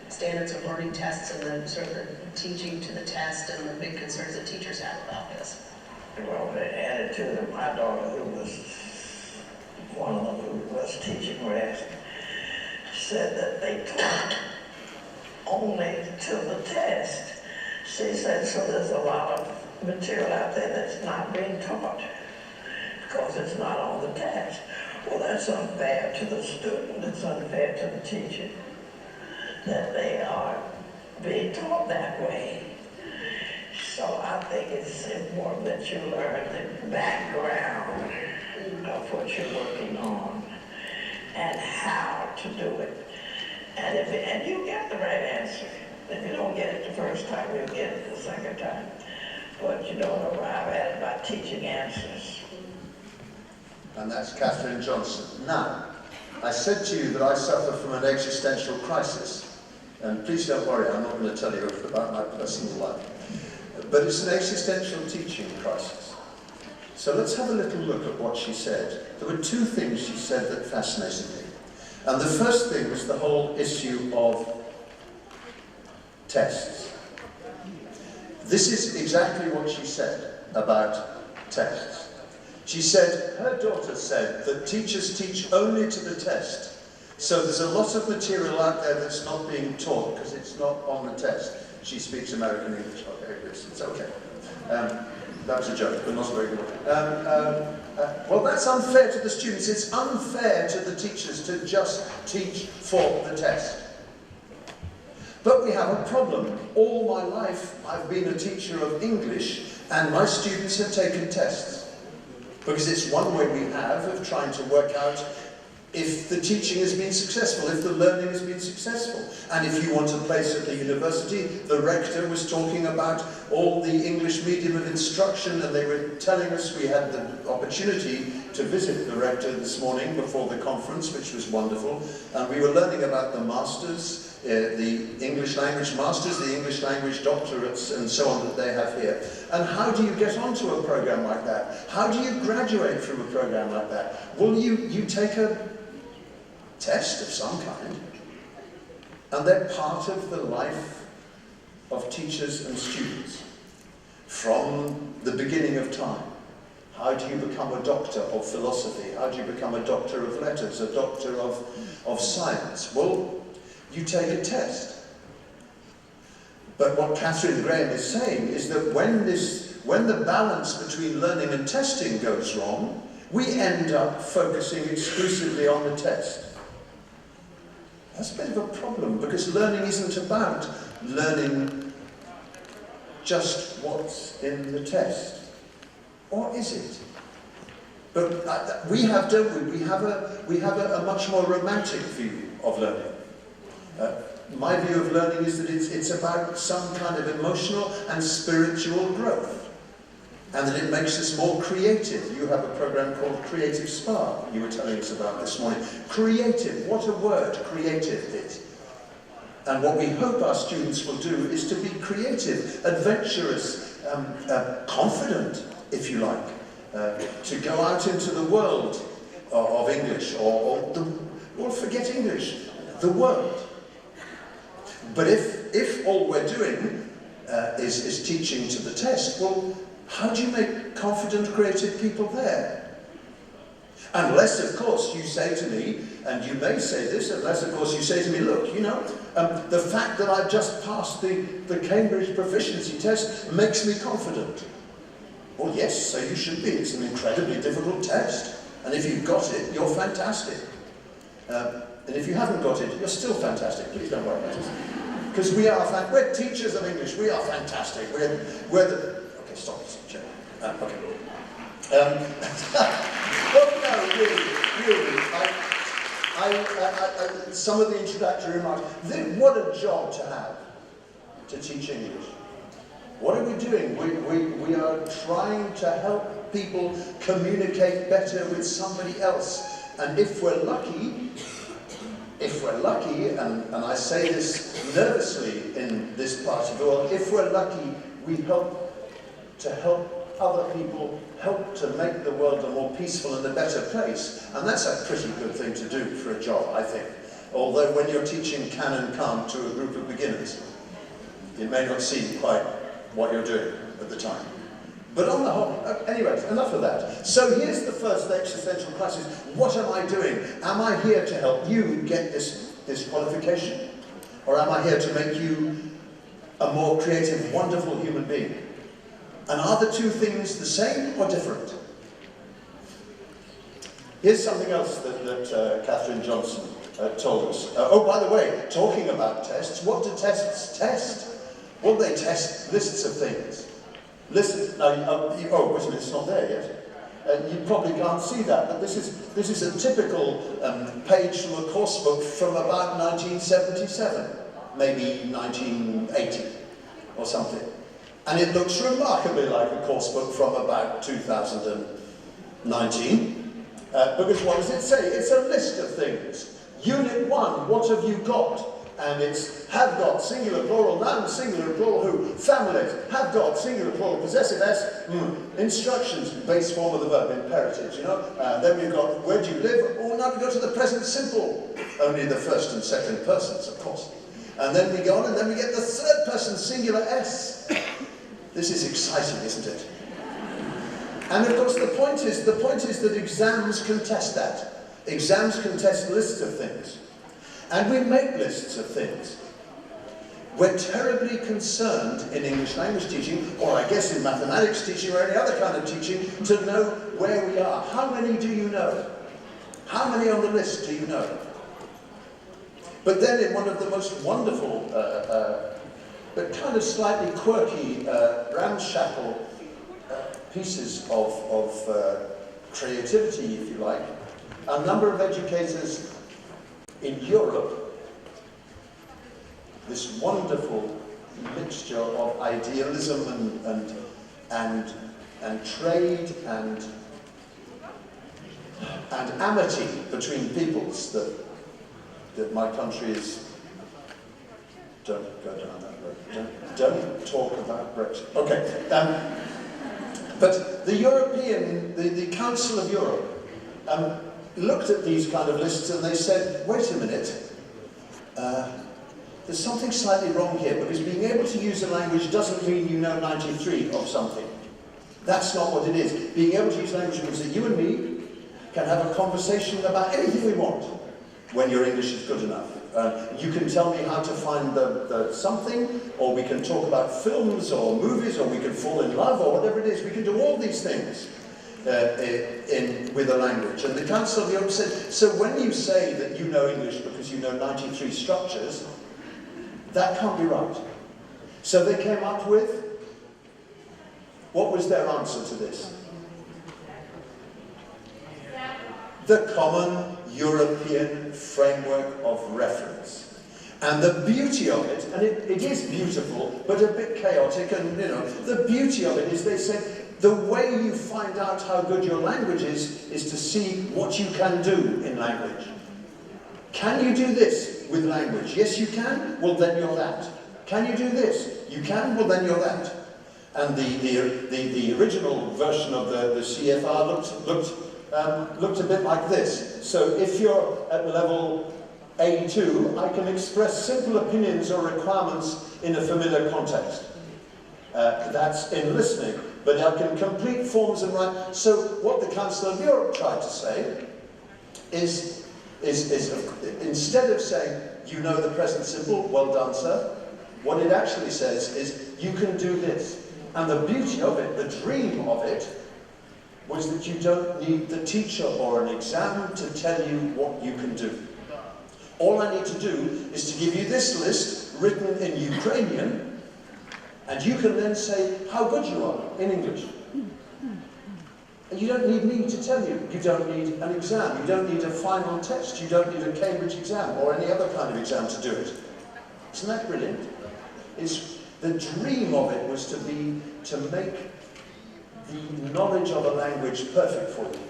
standards of learning tests and the sort of the teaching to the test and the big concerns that teachers have about this. Well, the attitude of my daughter, who was one of them who was teaching West, said that they taught only to the test. She said, so there's a lot of material out there that's not being taught because it's not on the test. Well, that's unfair to the student, it's unfair to the teacher, that they are being taught that way. So I think it's important that you learn the background of what you're working on and how to do it. And you get the right answer. If you don't get it the first time, you'll get it the second time. But you don't arrive at it by teaching answers. And that's Catherine Johnson. Now, I said to you that I suffer from an existential crisis. And please don't worry, I'm not going to tell you about my personal life. But it's an existential teaching crisis. So let's have a little look at what she said. There were two things she said that fascinated me. And the first thing was the whole issue of tests. This is exactly what she said about tests. She said, her daughter said that teachers teach only to the test. So there's a lot of material out there that's not being taught because it's not on the test. She speaks American English. Okay, it's okay. That was a joke, but not very good. Well, that's unfair to the students. It's unfair to the teachers to just teach for the test. But we have a problem. All my life, I've been a teacher of English, and my students have taken tests. Because it's one way we have of trying to work out if the teaching has been successful, if the learning has been successful. And if you want a place at the university, the rector was talking about all the English medium of instruction, and they were telling us, we had the opportunity to visit the rector this morning before the conference, which was wonderful, and we were learning about the masters, the English language masters, the English language doctorates, and so on that they have here. And how do you get onto a program like that? How do you graduate from a program like that? Well, you take a test of some kind, and they're part of the life of teachers and students from the beginning of time. How do you become a doctor of philosophy? How do you become a doctor of letters, a doctor of science? Well, you take a test. But what Catherine Graham is saying is that when the balance between learning and testing goes wrong, we end up focusing exclusively on the test. That's a bit of a problem, because learning isn't about learning just what's in the test. Or is it? But we have, don't we? We have a much more romantic view of learning. My view of learning is that it's about some kind of emotional and spiritual growth, and that it makes us more creative. You have a program called Creative Spark you were telling us about this morning. Creative, what a word creative is. And what we hope our students will do is to be creative, adventurous, confident, if you like, to go out into the world of English, or forget English, the world. But if all we're doing is teaching to the test, well, how do you make confident, creative people there? Unless, of course, you say to me, and you may say this, unless, of course, you say to me, look, you know, the fact that I've just passed the Cambridge proficiency test makes me confident. Well, yes, so you should be. It's an incredibly difficult test. And if you've got it, you're fantastic. And if you haven't got it, you're still fantastic. Please don't worry about it. Because we're teachers of English. We are fantastic. We're the... Okay, stop. Okay. Well, no, really. Some of the introductory remarks. What a job to have, to teach English. What are we doing? We are trying to help people communicate better with somebody else. And if we're lucky, and I say this nervously in this part of the world, if we're lucky, we help other people, help to make the world a more peaceful and a better place. And that's a pretty good thing to do for a job, I think. Although when you're teaching can and can't to a group of beginners, it may not seem quite what you're doing at the time. But on the whole, anyways, enough of that. So here's the first existential crisis. What am I doing? Am I here to help you get this qualification? Or am I here to make you a more creative, wonderful human being? And are the two things the same or different? Here's something else that Catherine Johnson told us. Oh, by the way, talking about tests, what do tests test? Well, they test lists of things. Lists. Now, oh, wait a minute, it's not there yet. You probably can't see that, but this is a typical page from a course book from about 1977, maybe 1980 or something. And it looks remarkably like a course book from about 2019. Because what does it say? It's a list of things. Unit 1, what have you got? And it's have got, singular, plural, noun, singular, plural, who, families, have got, singular, plural, possessive S, instructions, base form of the verb, imperatives, you know. Then we've got where do you live? Oh, now we go to the present simple. Only the first and second persons, of course. And then we go on, and then we get the third person, singular S. This is exciting, isn't it? And of course, the point is that exams can test that. Exams can test lists of things. And we make lists of things. We're terribly concerned in English language teaching, or I guess in mathematics teaching or any other kind of teaching, to know where we are. How many do you know? How many on the list do you know? But then in one of the most wonderful, but kind of slightly quirky, ramshackle pieces of creativity, if you like, a number of educators in Europe, this wonderful mixture of idealism and trade and amity between peoples that my country is. Don't go down that road. Don't talk about Brexit. Okay. But the European, the Council of Europe, looked at these kind of lists and they said, wait a minute, there's something slightly wrong here, because being able to use a language doesn't mean you know 93 of something. That's not what it is. Being able to use language means that you and me can have a conversation about anything we want when your English is good enough. You can tell me how to find the something, or we can talk about films or movies, or we can fall in love, or whatever it is. We can do all these things with a language. And the Council of Europe said, so when you say that you know English because you know 93 structures, that can't be right. So they came up with, what was their answer to this? The Common European Framework of Reference. And the beauty of it, and it is beautiful, but a bit chaotic, and you know, the beauty of it is they said, the way you find out how good your language is to see what you can do in language. Can you do this with language? Yes, you can? Well, then you're that. Can you do this? You can? Well, then you're that. And the original version of the CFR looked a bit like this. So if you're at level A2, I can express simple opinions or requirements in a familiar context. That's in listening. But I can complete forms and write. So what the Council of Europe tried to say is instead of saying, you know the present simple, well done, sir, what it actually says is, you can do this. And the beauty of it, the dream of it, was that you don't need the teacher or an exam to tell you what you can do. All I need to do is to give you this list written in Ukrainian, and you can then say how good you are in English. And you don't need me to tell you. You don't need an exam. You don't need a final test. You don't need a Cambridge exam or any other kind of exam to do it. Isn't that brilliant? The dream of it was to make the knowledge of a language perfect for you.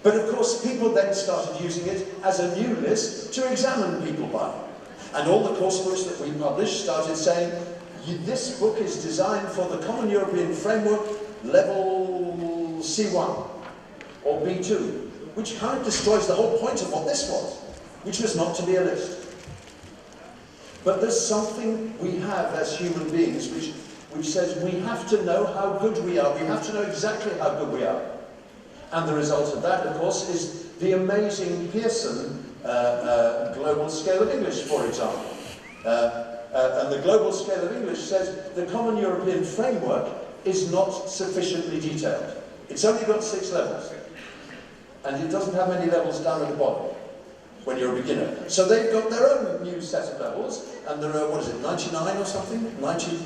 But of course, people then started using it as a new list to examine people by. And all the course books that we published started saying, this book is designed for the Common European Framework level C1 or B2, which kind of destroys the whole point of what this was, which was not to be a list. But there's something we have as human beings which says we have to know how good we are. We have to know exactly how good we are. And the result of that, of course, is the amazing Pearson Global Scale of English, for example. And the Global Scale of English says the Common European Framework is not sufficiently detailed. It's only got 6 levels. and it doesn't have many levels down at the bottom when you're a beginner. So they've got their own new set of levels, and there are, what is it, 99 or something? 90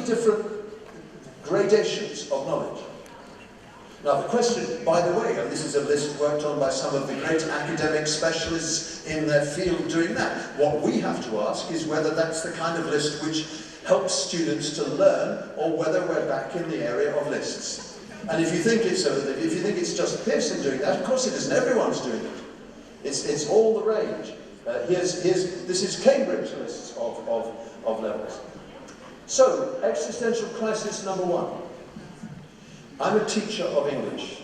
different gradations of knowledge. Now the question, by the way, and this is a list worked on by some of the great academic specialists in their field doing that, what we have to ask is whether that's the kind of list which helps students to learn, or whether we're back in the area of lists. And if you think it's just Pearson doing that, of course it isn't. Everyone's doing it. It's all the rage. This is Cambridge lists of levels. So, existential crisis number 1. I'm a teacher of English.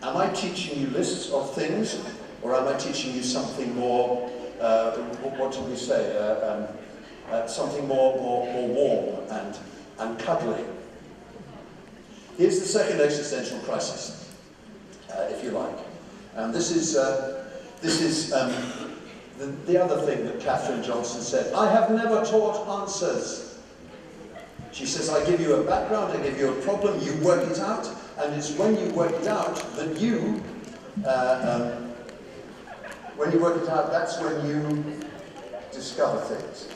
Am I teaching you lists of things, or am I teaching you something more, what do we say, something more warm and cuddly? Here's the second existential crisis, if you like. And this is the other thing that Katherine Johnson said. I have never taught answers. She says, I give you a background, I give you a problem, you work it out, and it's when you work it out that when you work it out, that's when you discover things.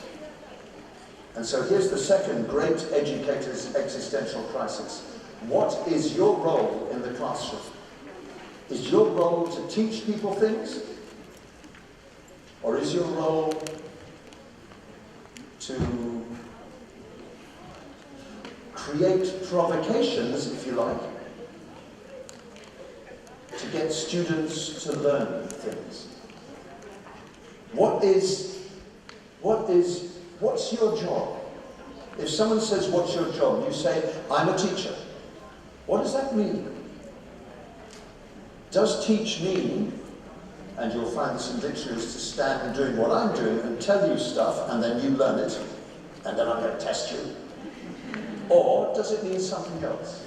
And so here's the second great educator's existential crisis. What is your role in the classroom? Is your role to teach people things? Or is your role to create provocations, if you like, to get students to learn things? What's your job? If someone says, what's your job? You say, I'm a teacher. What does that mean? Does teach mean, and you'll find this in dictionaries, to stand doing what I'm doing and tell you stuff, and then you learn it, and then I'm going to test you? Or does it mean something else?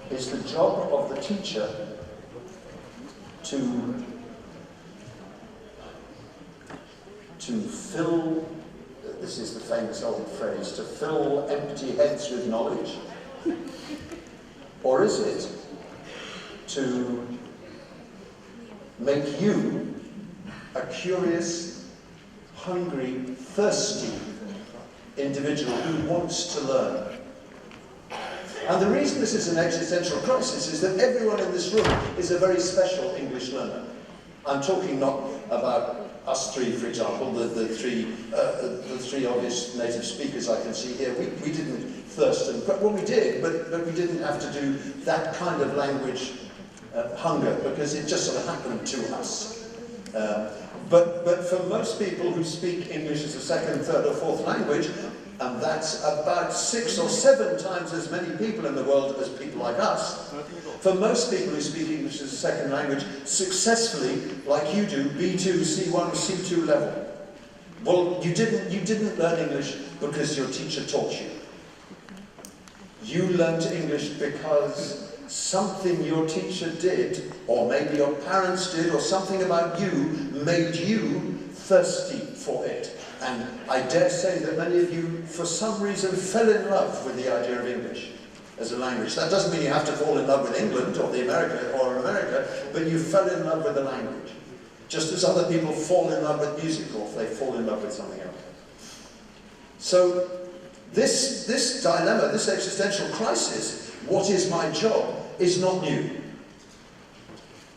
Is the job of the teacher to fill, this is the famous old phrase, to fill empty heads with knowledge? Or is it to make you a curious, hungry, thirsty individual who wants to learn? And the reason this is an existential crisis is that everyone in this room is a very special English learner. I'm talking not about us three, for example, the three obvious native speakers I can see here. We didn't thirst, well, we did, but we didn't have to do that kind of language hunger, because it just sort of happened to us. But for most people who speak English as a second, third, or fourth language, and that's about 6 or 7 times as many people in the world as people like us, for most people who speak English as a second language successfully, like you do, B2, C1, C2 level. Well, you didn't learn English because your teacher taught you. You learned English because something your teacher did, or maybe your parents did, or something about you made you thirsty for it. And I dare say that many of you, for some reason, fell in love with the idea of English as a language. That doesn't mean you have to fall in love with England or America, but you fell in love with the language. Just as other people fall in love with music, or if they fall in love with something else. So this dilemma, this existential crisis, what is my job, is not new.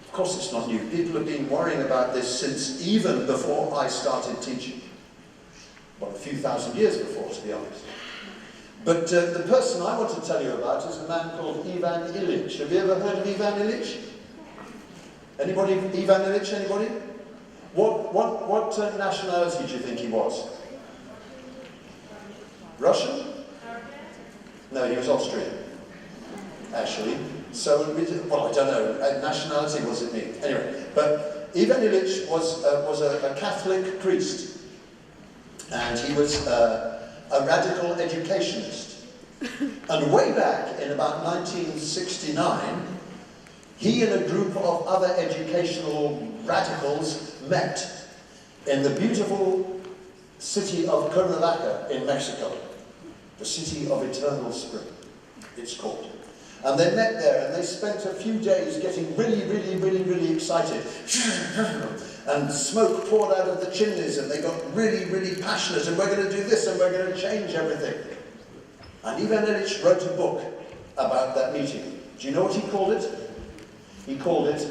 Of course it's not new. People have been worrying about this since even before I started teaching. Well, a few thousand years before, to be honest. But the person I want to tell you about is a man called Ivan Illich. Have you ever heard of Ivan Illich? Anybody? Ivan Illich, anybody? What nationality do you think he was? Russian? No, he was Austrian, actually. So, well, I don't know. Nationality, what does it mean? Anyway, but Ivan Illich was a Catholic priest. And he was a radical educationist. And way back in about 1969, he and a group of other educational radicals met in the beautiful city of Cuernavaca in Mexico, the city of eternal spring, it's called. And they met there and they spent a few days getting really excited. And smoke poured out of the chimneys and they got really passionate, and we're going to do this and we're going to change everything. And Ivan Illich wrote a book about that meeting. Do you know what he called it? He called it,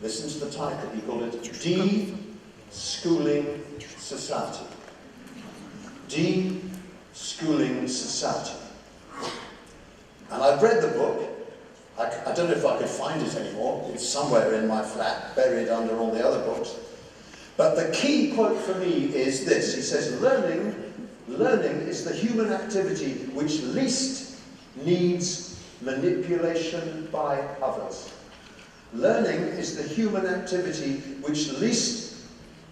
listen to the title, he called it De-Schooling Society. De-Schooling Society. And I've read the book. I don't know if I could find it anymore. It's somewhere in my flat, buried under all the other books. But the key quote for me is this. He says, learning is the human activity which least needs manipulation by others. Learning is the human activity which least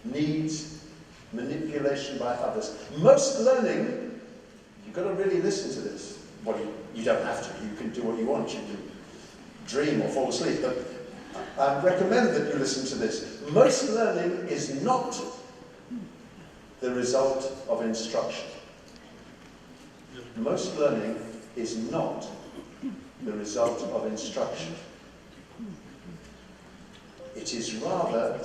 needs manipulation by others. Most learning, you've got to really listen to this. Well, you don't have to. You can do what you want. You can dream or fall asleep. But I recommend that you listen to this. Most learning is not the result of instruction. Most learning is not the result of instruction. It is rather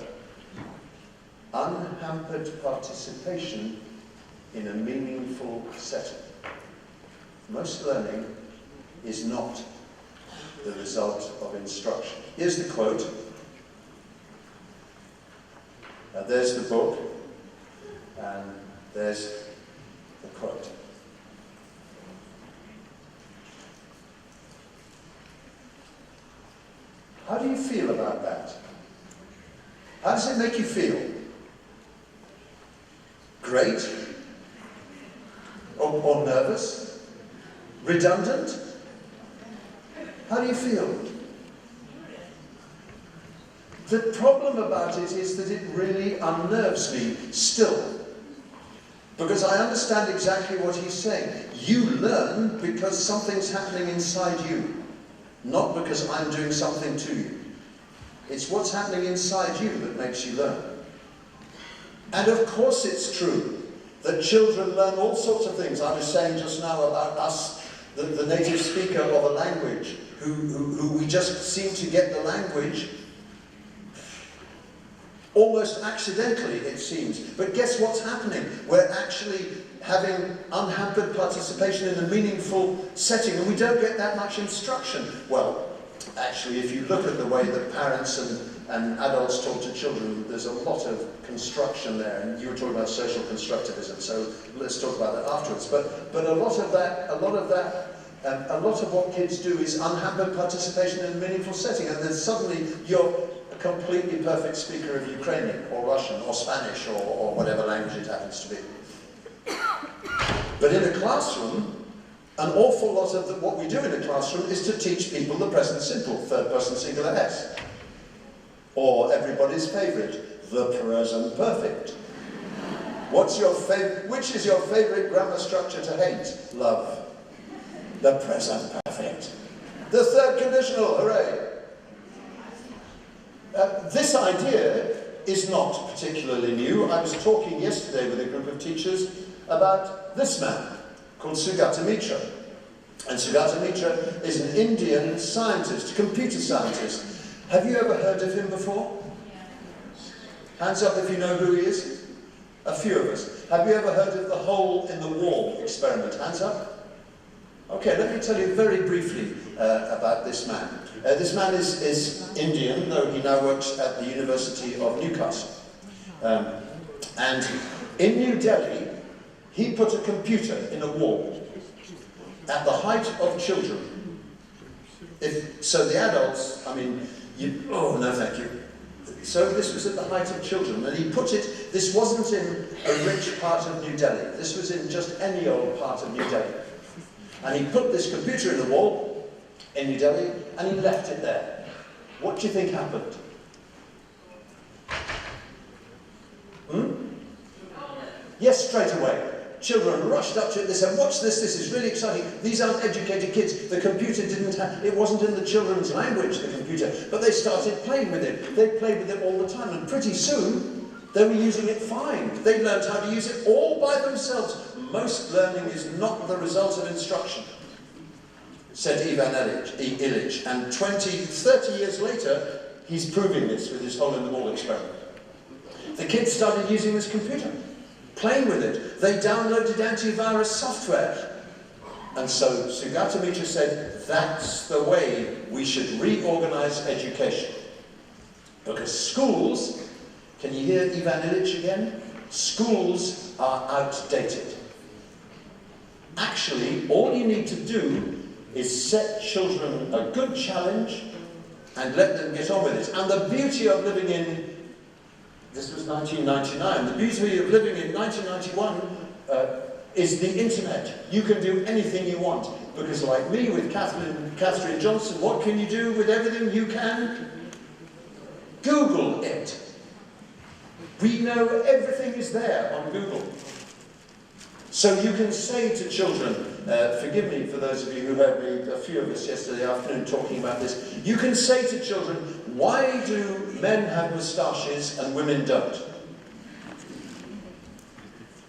unhampered participation in a meaningful setting. Most learning is not the result of instruction. Here's the quote. There's the book, and there's the quote. How do you feel about that? How does it make you feel? Great? Or nervous? Redundant? How do you feel? The problem about it is that it really unnerves me still. Because I understand exactly what he's saying. You learn because something's happening inside you, not because I'm doing something to you. It's what's happening inside you that makes you learn. And of course it's true that children learn all sorts of things. I was saying just now about us, the native speaker of a language, who we just seem to get the language almost accidentally, it seems. But guess what's happening? We're actually having unhampered participation in a meaningful setting, and we don't get that much instruction. Well, actually, if you look at the way that parents and adults talk to children, there's a lot of construction there, and you were talking about social constructivism, so let's talk about that afterwards. But a lot of what kids do is unhampered participation in a meaningful setting, and then suddenly you're a completely perfect speaker of Ukrainian or Russian or Spanish or whatever language it happens to be. But in a classroom, an awful lot of what we do in a classroom is to teach people the present simple, third person singular S. Or everybody's favourite, the present perfect. What's your which is your favourite grammar structure to hate? Love. The present perfect. The third conditional, hooray! This idea is not particularly new. I was talking yesterday with a group of teachers about this man called Sugata Mitra. And Sugata Mitra is an Indian scientist, computer scientist. Have you ever heard of him before? Hands up if you know who he is. A few of us. Have you ever heard of the hole in the wall experiment? Hands up. Okay, let me tell you very briefly about this man. This man is Indian, though he now works at the University of Newcastle. And in New Delhi, he put a computer in a wall at the height of children. So the adults, oh no thank you. So this was at the height of children, and he put it, this wasn't in a rich part of New Delhi, this was in just any old part of New Delhi. And he put this computer in the wall in New Delhi, and he left it there. What do you think happened? Yes, straight away. Children rushed up to it, they said, watch this is really exciting. These aren't educated kids. The computer it wasn't in the children's language, the computer, but they started playing with it. They played with it all the time, and pretty soon, they were using it fine. They learned how to use it all by themselves. Most learning is not the result of instruction. said Ivan Illich. And 30 years later, he's proving this with his hole-in-the-wall experiment. The kids started using this computer, playing with it. They downloaded antivirus software. And so Sugata Mitra said, that's the way we should reorganize education. Because schools, can you hear Ivan Illich again? Schools are outdated. Actually, all you need to do is set children a good challenge and let them get on with it. And the beauty of living in, this was 1999, the beauty of living in 1991 is the internet. You can do anything you want. Because like me with Catherine Johnson, what can you do with everything? You can Google it. We know everything is there on Google. So you can say to children, forgive me for those of you who heard me, a few of us yesterday afternoon talking about this, you can say to children, why do men have moustaches and women don't?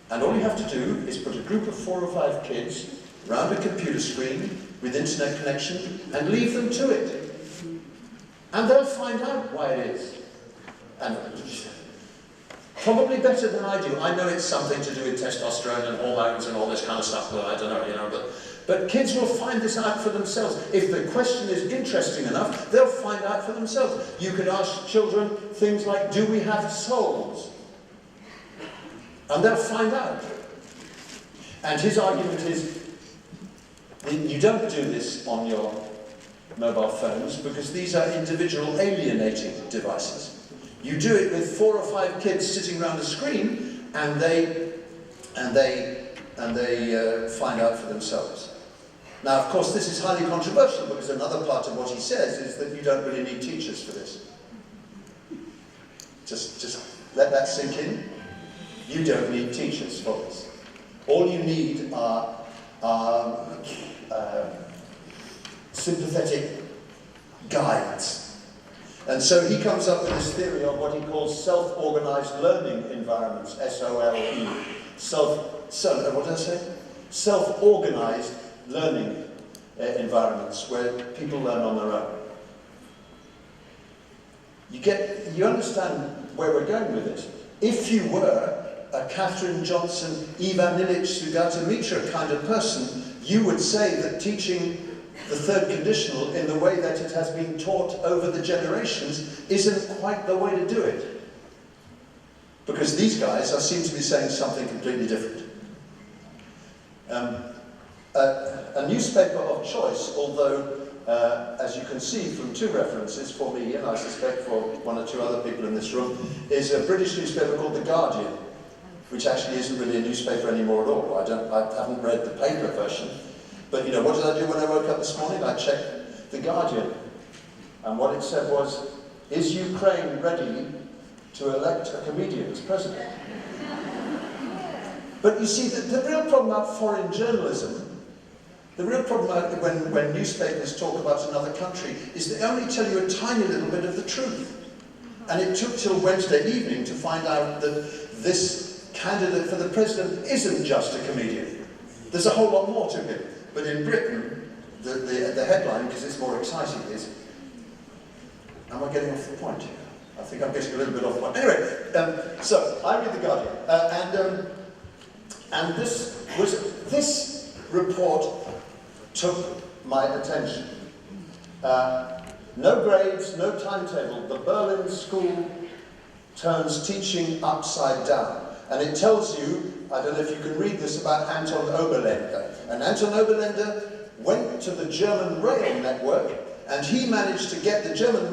And all you have to do is put a group of 4 or 5 kids round a computer screen with internet connection and leave them to it. And they'll find out why it is. And probably better than I do. I know it's something to do with testosterone and hormones and all this kind of stuff, but I don't know, you know. But kids will find this out for themselves. If the question is interesting enough, they'll find out for themselves. You could ask children things like, do we have souls? And they'll find out. And his argument is, you don't do this on your mobile phones because these are individual alienating devices. You do it with 4 or 5 kids sitting around a screen, and they find out for themselves. Now, of course, this is highly controversial because another part of what he says is that you don't really need teachers for this. Just let that sink in. You don't need teachers for this. All you need are sympathetic guides. And so he comes up with this theory of what he calls self-organized learning environments, S-O-L-E. What did I say? Self-organized learning environments where people learn on their own. You understand where we're going with this. If you were a Catherine Johnson, Ivan Illich, Sugata Mitra kind of person, you would say that teaching the third conditional in the way that it has been taught over the generations isn't quite the way to do it. Because these guys seem to be saying something completely different. A newspaper of choice, although, as you can see from 2 references, for me and I suspect for 1 or 2 other people in this room, is a British newspaper called The Guardian, which actually isn't really a newspaper anymore at all. I haven't read the paper version. But you know, what did I do when I woke up this morning? I checked The Guardian. And what it said was, is Ukraine ready to elect a comedian as president? But you see, the real problem about foreign journalism, the real problem when newspapers talk about another country, is they only tell you a tiny little bit of the truth. And it took till Wednesday evening to find out that this candidate for the president isn't just a comedian. There's a whole lot more to him. But in Britain, the headline, because it's more exciting, is, am I getting off the point here? I think I'm getting a little bit off the point. Anyway, so I read The Guardian, and this report took my attention. No grades, no timetable. The Berlin school turns teaching upside down. And it tells you, I don't know if you can read this, about Anton Oberländer. And Anton Oberländer went to the German rail network, and he managed to get the German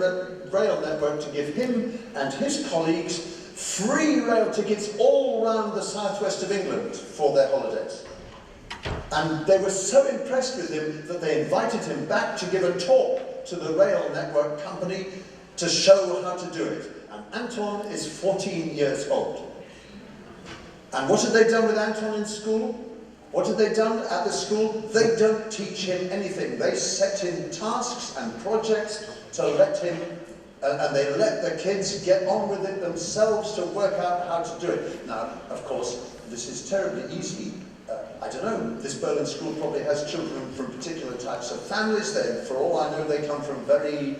rail network to give him and his colleagues free rail tickets all around the southwest of England for their holidays. And they were so impressed with him that they invited him back to give a talk to the rail network company to show how to do it. And Anton is 14 years old. And what have they done with Anton in school? What have they done at the school? They don't teach him anything. They set him tasks and projects to let him, and they let the kids get on with it themselves to work out how to do it. Now, of course, this is terribly easy I don't know, this Berlin school probably has children from particular types of families. For all I know, they come from very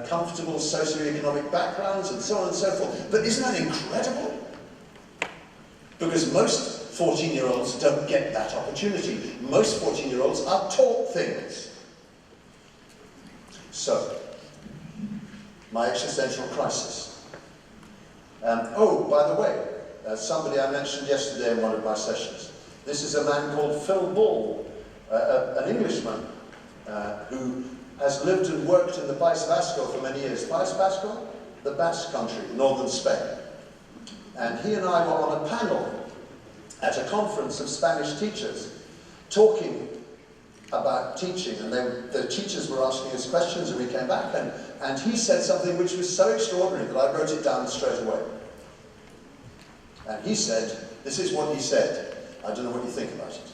comfortable socioeconomic backgrounds and so on and so forth. But isn't that incredible? Because most 14-year-olds don't get that opportunity. Most 14-year-olds are taught things. So, my existential crisis. Oh, by the way, somebody I mentioned yesterday in one of my sessions. This is a man called Phil Ball, an Englishman who has lived and worked in the País Vasco for many years. País Vasco? The Basque country, northern Spain. And he and I were on a panel at a conference of Spanish teachers talking about teaching, and the teachers were asking us questions, and we came back, and he said something which was so extraordinary that I wrote it down straight away. And he said, this is what he said. I don't know what you think about it.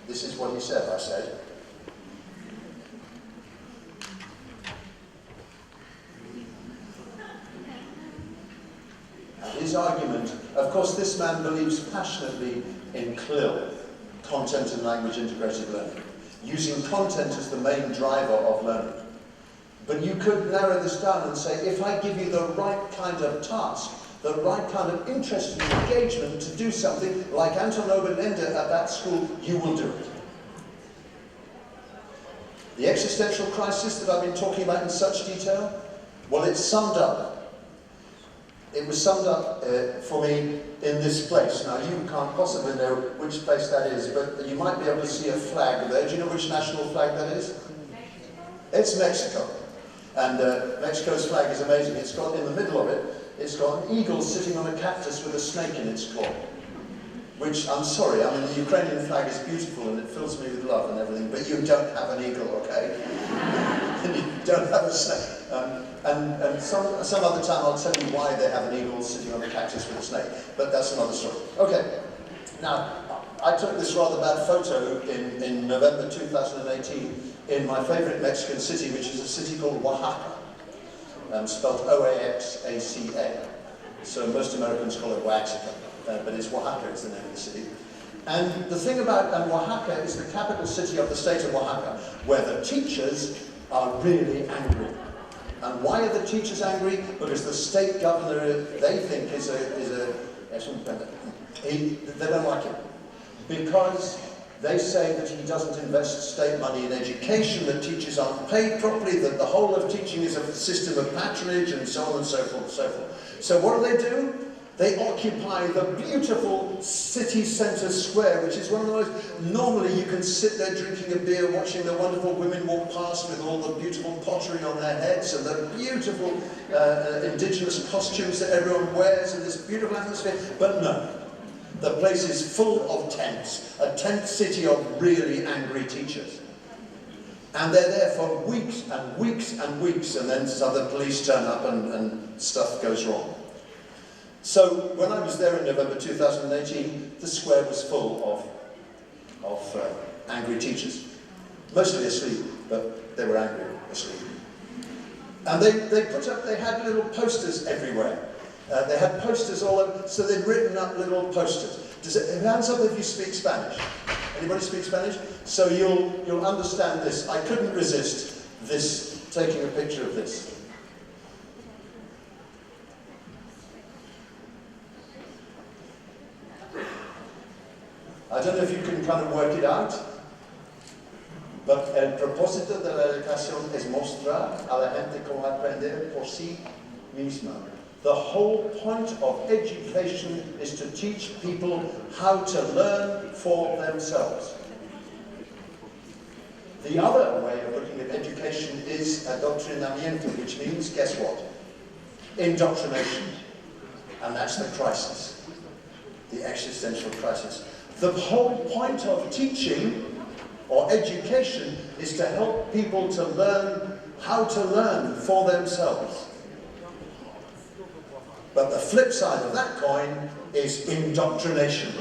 This is what he said, I said. And his argument, of course, this man believes passionately in CLIL, content and language integrated learning, using content as the main driver of learning. But you could narrow this down and say, if I give you the right kind of task, the right kind of interest and engagement to do something like Anton Oberländer at that school, you will do it. The existential crisis that I've been talking about in such detail, well, it's summed up. It was summed up for me in this place. Now, you can't possibly know which place that is, but you might be able to see a flag there. Do you know which national flag that is? It's Mexico. And Mexico's flag is amazing. It's got, in the middle of it, it's got an eagle sitting on a cactus with a snake in its claw. Which, I'm sorry, I mean, the Ukrainian flag is beautiful and it fills me with love and everything, but you don't have an eagle, okay? And you don't have a snake. And some other time I'll tell you why they have an eagle sitting on a cactus with a snake, but that's another story. Okay, now, I took this rather bad photo in November 2018 in my favorite Mexican city, which is a city called Oaxaca, spelled O-A-X-A-C-A. So most Americans call it Oaxaca, but it's Oaxaca, it's the name of the city. And the thing about Oaxaca is the capital city of the state of Oaxaca, where the teachers are really angry. And why are the teachers angry? Because the state governor, they think, they don't like him. Because they say that he doesn't invest state money in education, that teachers aren't paid properly, that the whole of teaching is a system of patronage, and so on and so forth and so forth. So what do? They occupy the beautiful city centre square, which is one of the most... Normally you can sit there drinking a beer, watching the wonderful women walk past with all the beautiful pottery on their heads and the beautiful indigenous costumes that everyone wears and this beautiful atmosphere. But no, the place is full of tents, a tent city of really angry teachers. And they're there for weeks and weeks and weeks, and then some of the police turn up and stuff goes wrong. So when I was there in November 2018, the square was full of angry teachers. Mostly asleep, but they were angry asleep. And they had little posters everywhere. They had posters all over, so they'd written up little posters. Hands up if you speak Spanish. Anybody speak Spanish? So you'll understand this. I couldn't resist this, taking a picture of this. I don't know if you can kind of work it out, but el propósito de la educación es mostrar a la gente cómo aprender por sí misma. The whole point of education is to teach people how to learn for themselves. The other way of looking at education is adoctrinamiento, which means, guess what? Indoctrination. And that's the crisis, the existential crisis. The whole point of teaching or education is to help people to learn how to learn for themselves. But the flip side of that coin is indoctrination.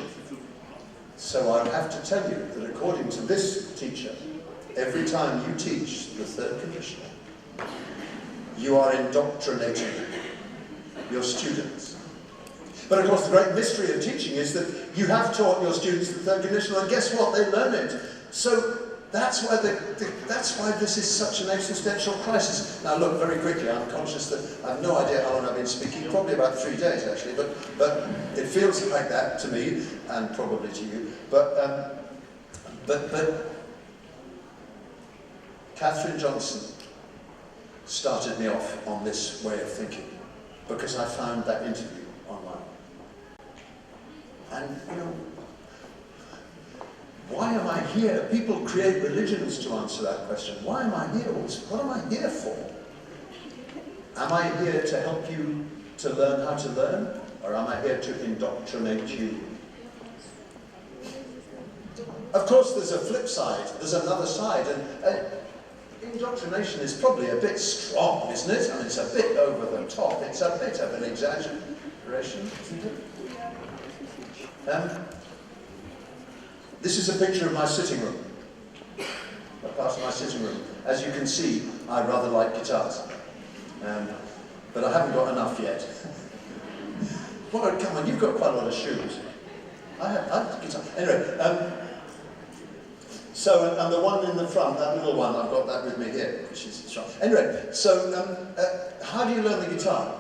So I have to tell you that according to this teacher, every time you teach the third condition, you are indoctrinating your students. But of course the great mystery of teaching is that you have taught your students the third conditional, and guess what? They learn it. So that's why this is such an existential crisis. Now look, very quickly, I'm conscious that I have no idea how long I've been speaking, probably about 3 days actually, but it feels like that to me, and probably to you. But Catherine Johnson started me off on this way of thinking, because I found that interview online. And, you know, why am I here? People create religions to answer that question. Why am I here? What am I here for? Am I here to help you to learn how to learn? Or am I here to indoctrinate you? Of course, there's a flip side. There's another side. And indoctrination is probably a bit strong, isn't it? I mean, it's a bit over the top. It's a bit of an exaggeration, isn't it? This is a picture of my sitting room, a part of my sitting room. As you can see, I rather like guitars, but I haven't got enough yet. Well, come on, you've got quite a lot of shoes. I have guitar. Anyway, so, and the one in the front, that little one, I've got that with me here, which is strong. Anyway, so how do you learn the guitar?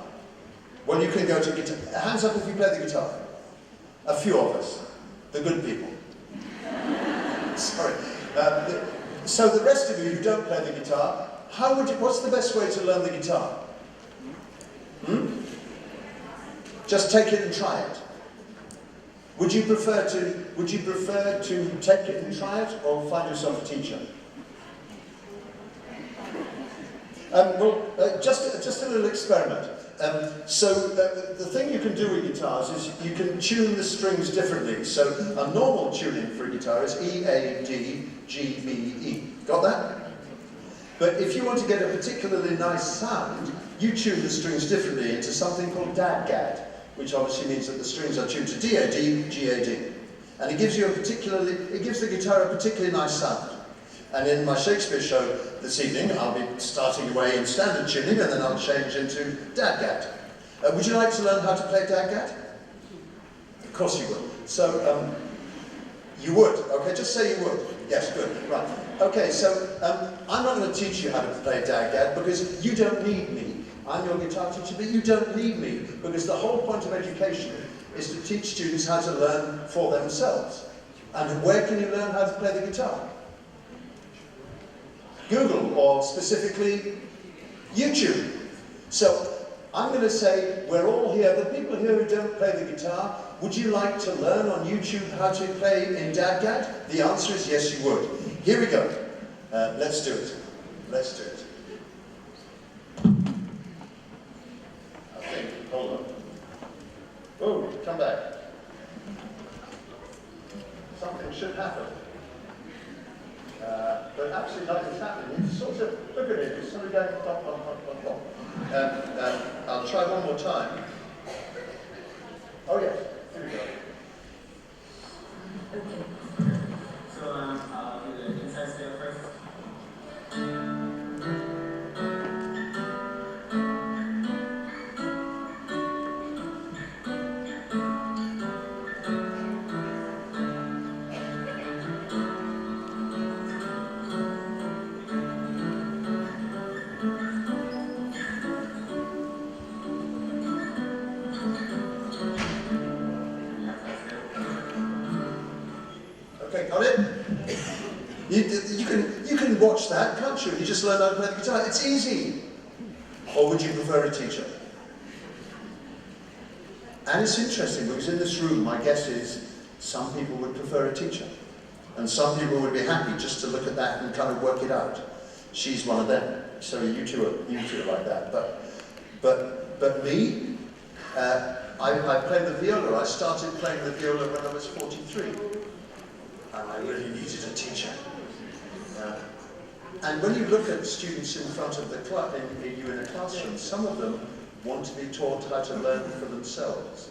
Well, you can go to guitar. Hands up if you play the guitar. A few of us, the good people. Sorry. So the rest of you who don't play the guitar, what's the best way to learn the guitar? Just take it and try it. Would you prefer to take it and try it, or find yourself a teacher? Just a little experiment. So the thing you can do with guitars is you can tune the strings differently. So a normal tuning for a guitar is E, A, D, G, B, E. Got that? But if you want to get a particularly nice sound, you tune the strings differently into something called dad-gad, which obviously means that the strings are tuned to D-A-D, G-A-D. And it gives the guitar a particularly nice sound. And in my Shakespeare show this evening, I'll be starting away in standard tuning, and then I'll change into dad-gad. Would you like to learn how to play dad-gad? Of course you would. So, you would. Okay, just say you would. Yes, good. Right. Okay, so I'm not going to teach you how to play dad-gad, because you don't need me. I'm your guitar teacher, but you don't need me, because the whole point of education is to teach students how to learn for themselves. And where can you learn how to play the guitar? Google, or specifically YouTube. So I'm going to say, we're all here, the people here who don't play the guitar, would you like to learn on YouTube how to play in dad-gad? The answer is yes, you would. Here we go. Let's do it. Let's do it. Okay, hold on. Oh, come back. Something should happen. But actually nothing's happening. You sort of, look at it, it's sort of going pop, pop, pop, pop, pop. I'll try one more time. Oh yes, here we go. Okay. So I'll do the inside scale first. Okay, got it? You can watch that, can't you? You just learn how to play the guitar. It's easy. Or would you prefer a teacher? And it's interesting, because in this room, my guess is some people would prefer a teacher. And some people would be happy just to look at that and kind of work it out. She's one of them. So you two are like that. But me, I play the viola. I started playing the viola when I was 43. And I really needed a teacher. And when you look at students in front of the class, you in a classroom, some of them want to be taught how to learn for themselves.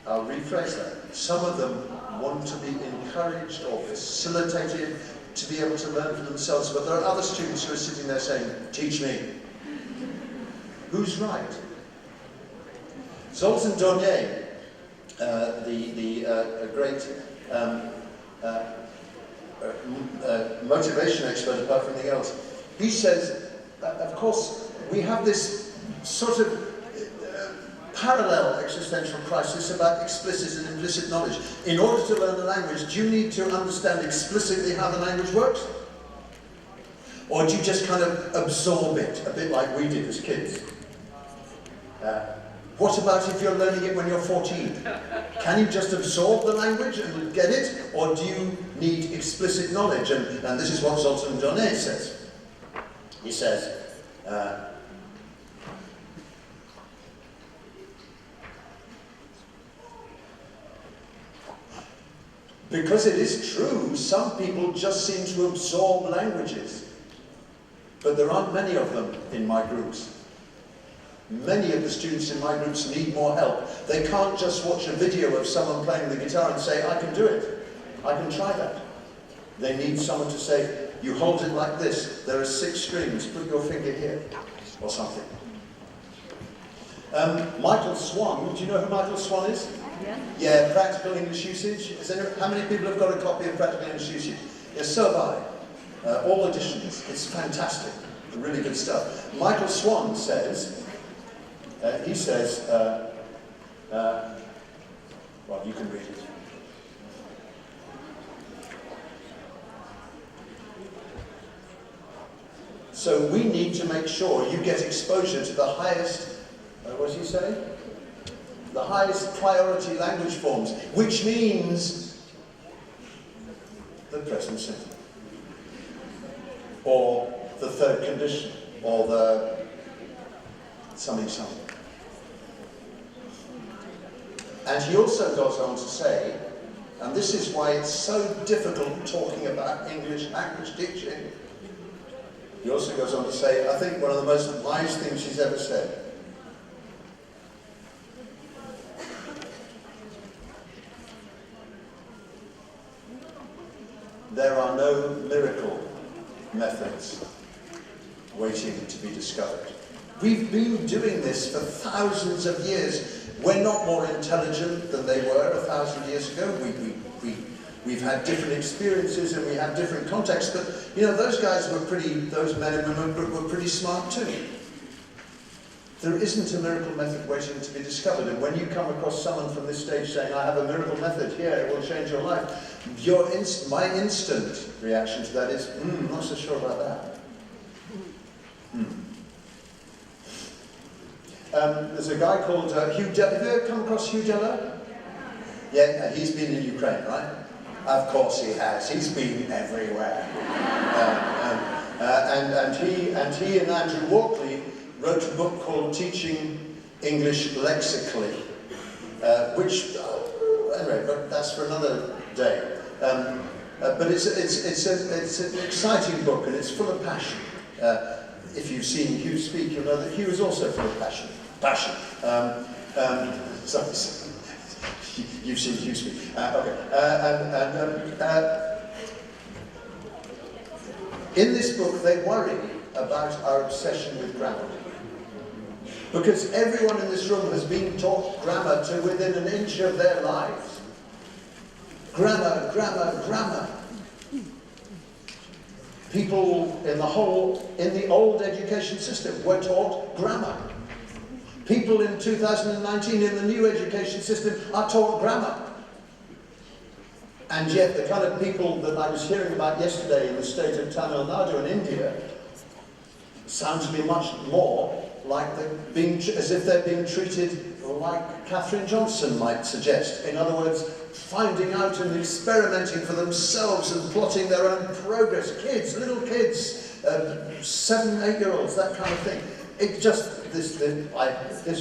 I'll rephrase that. Some of them want to be encouraged or facilitated to be able to learn for themselves, but there are other students who are sitting there saying, teach me. Who's right? Zoltan Donye a great motivation expert apart from anything else, he says, of course, we have this sort of parallel existential crisis about explicit and implicit knowledge. In order to learn the language, do you need to understand explicitly how the language works? Or do you just kind of absorb it, a bit like we did as kids? What about if you're learning it when you're 14? Can you just absorb the language and get it? Or do you need explicit knowledge? And this is what Zoltan Donet says. He says, because it is true, some people just seem to absorb languages. But there aren't many of them in my groups. Many of the students in my groups need more help. They can't just watch a video of someone playing the guitar and say, I can do it. I can try that. They need someone to say, you hold it like this. There are 6 strings. Put your finger here. Or something. Michael Swan. Do you know who Michael Swan is? Yeah. Yeah, Practical English Usage. How many people have got a copy of Practical English Usage? Yes, so have I. All editions. It's fantastic. Really good stuff. Michael Swan says, well, you can read it. So we need to make sure you get exposure to the highest, what does he say? The highest priority language forms, which means the present simple, or the third condition, or the something. And he also goes on to say, and this is why it's so difficult talking about English language teaching, he also goes on to say, I think one of the most wise things he's ever said. There are no miracle methods waiting to be discovered. We've been doing this for thousands of years. We're not more intelligent than they were 1,000 years ago. We've had different experiences and we have different contexts, but you know, those guys were those men and women were pretty smart too. There isn't a miracle method waiting to be discovered, and when you come across someone from this stage saying, I have a miracle method here, it will change your life, my instant reaction to that is, not so sure about that. There's a guy called Hugh Deller. Have you ever come across Hugh Deller? Yeah, he's been in Ukraine, right? Of course he has. He's been everywhere. And he and Andrew Walkley wrote a book called Teaching English Lexically, which, anyway, but that's for another day. But it's an exciting book and it's full of passion. If you've seen Hugh speak, you'll know that Hugh is also full of passion. You've seen Hugh speak. In this book, they worry about our obsession with grammar. Because everyone in this room has been taught grammar to within an inch of their lives. Grammar, grammar, grammar. People in the old education system were taught grammar. People in 2019 in the new education system are taught grammar. And yet the kind of people that I was hearing about yesterday in the state of Tamil Nadu in India sound to me much more like as if they're being treated like Catherine Johnson might suggest. In other words, finding out and experimenting for themselves and plotting their own progress. Kids, little kids, 7, 8-year-olds, that kind of thing. It just, this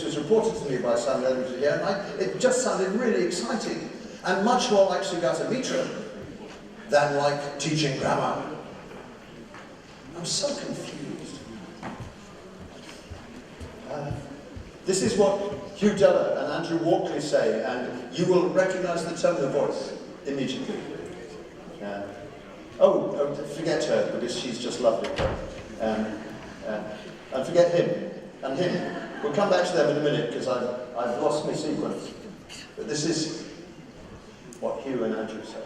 was reported to me by some editor here, and it just sounded really exciting, and much more like Sugata Mitra than like teaching grammar. I'm so confused. This is what Hugh Deller and Andrew Walkley say, and you will recognize the tone of voice immediately. Forget her, because she's just lovely. And forget him, and him. We'll come back to them in a minute, because I've lost my sequence. But this is what Hugh and Andrew said.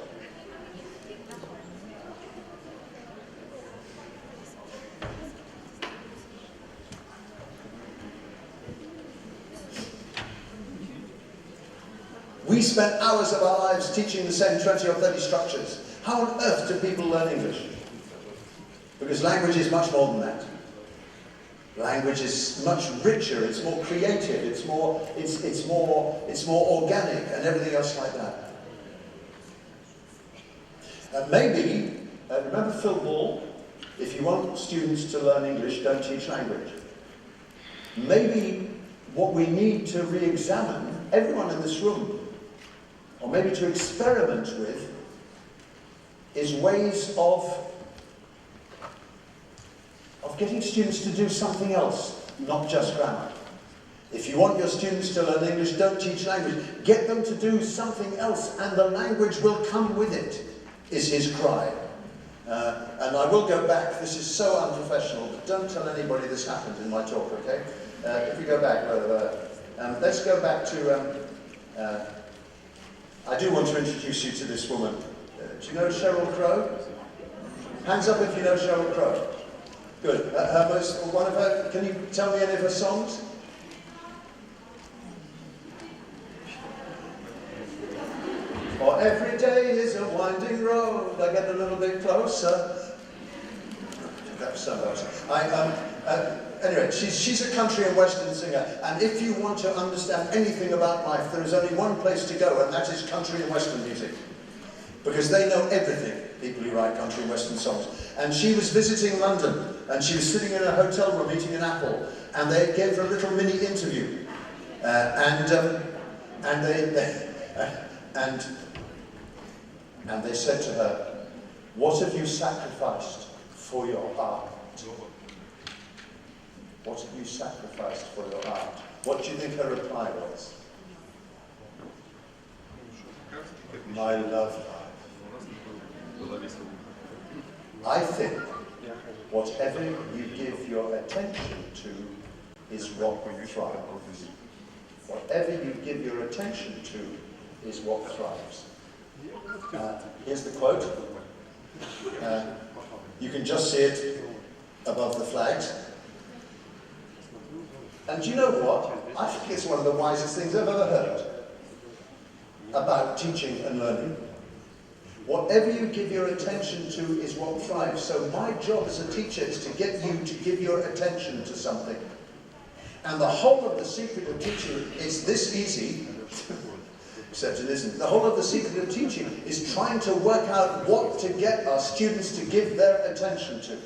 We spent hours of our lives teaching the same 20 or 30 structures. How on earth do people learn English? Because language is much more than that. Language is much richer, it's more creative, it's more organic and everything else like that. Maybe, remember Phil Ball? If you want students to learn English, don't teach language. Maybe what we need to re-examine, everyone in this room, or maybe to experiment with, is ways of getting students to do something else, not just grammar. If you want your students to learn English, don't teach language. Get them to do something else, and the language will come with it, is his cry. And I will go back. This is so unprofessional, but don't tell anybody this happened in my talk, okay? If we go back, let's go back to... I do want to introduce you to this woman. Do you know Sheryl Crow? Hands up if you know Sheryl Crow. Good. Can you tell me any of her songs? Or every day is a winding road, I get a little bit closer. That was somebody else. Anyway, she's a country and western singer, and if you want to understand anything about life, there is only one place to go, and that is country and western music. Because they know everything, people who write country and western songs. And she was visiting London, and she was sitting in a hotel room eating an apple, and they gave her a little mini interview. And they said to her, "What have you sacrificed for your art? What have you sacrificed for your art?" What do you think her reply was? "My love life. I think whatever you give your attention to is what thrives. Whatever you give your attention to is what thrives." Here's the quote. You can just see it above the flags. And do you know what? I think it's one of the wisest things I've ever heard about teaching and learning. Whatever you give your attention to is what thrives. So my job as a teacher is to get you to give your attention to something. And the whole of the secret of teaching is this easy, except it isn't. The whole of the secret of teaching is trying to work out what to get our students to give their attention to.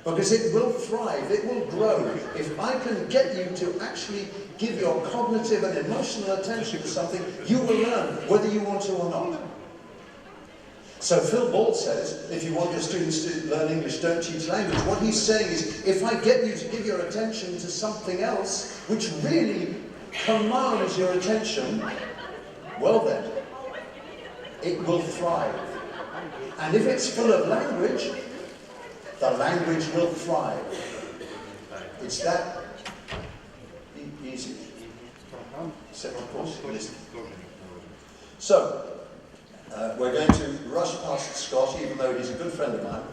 Because it will thrive, it will grow. If I can get you to actually give your cognitive and emotional attention to something, you will learn, whether you want to or not. So Phil Ball says, if you want your students to learn English, don't teach language. What he's saying is, if I get you to give your attention to something else, which really commands your attention, well then, it will thrive. And if it's full of language, the language will thrive. It's that easy. Except of course it isn't. So, we're going to rush past Scott, even though he's a good friend of mine,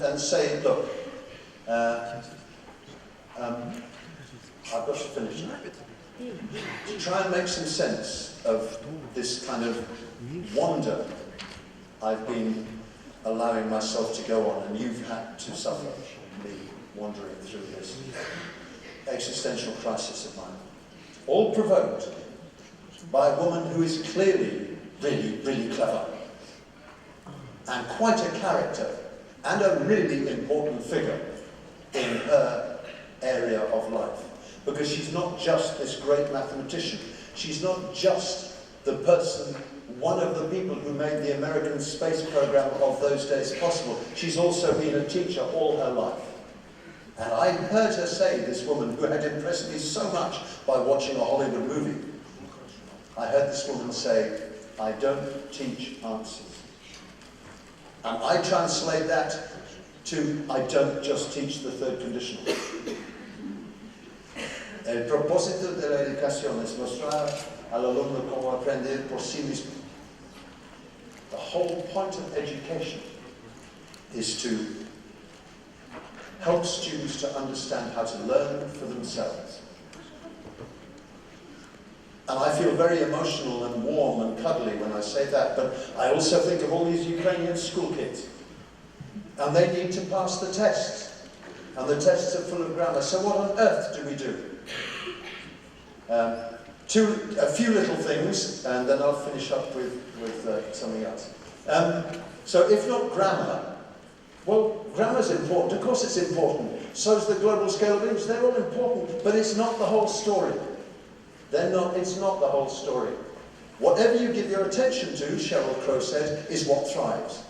and say, look, I've got to finish now. To try and make some sense of this kind of wonder I've been allowing myself to go on, and you've had to suffer me wandering through this existential crisis of mine. All provoked by a woman who is clearly really, really clever, and quite a character, and a really important figure in her area of life. Because she's not just this great mathematician, she's not just the person, one of the people who made the American space program of those days possible. She's also been a teacher all her life. And I heard her say, this woman who had impressed me so much by watching a Hollywood movie, I heard this woman say, "I don't teach answers." And I translate that to, I don't just teach the third conditional. El propósito de la educación es mostrar al alumno cómo aprender por sí mismo. The whole point of education is to help students to understand how to learn for themselves. And I feel very emotional and warm and cuddly when I say that, but I also think of all these Ukrainian school kids. And they need to pass the tests. And the tests are full of grammar. So what on earth do we do? A few little things, and then I'll finish up with something else. So if not grammar, well, grammar's important. Of course it's important. So is the global scale of English. They're all important, but it's not the whole story. It's not the whole story. Whatever you give your attention to, Sheryl Crow said, is what thrives.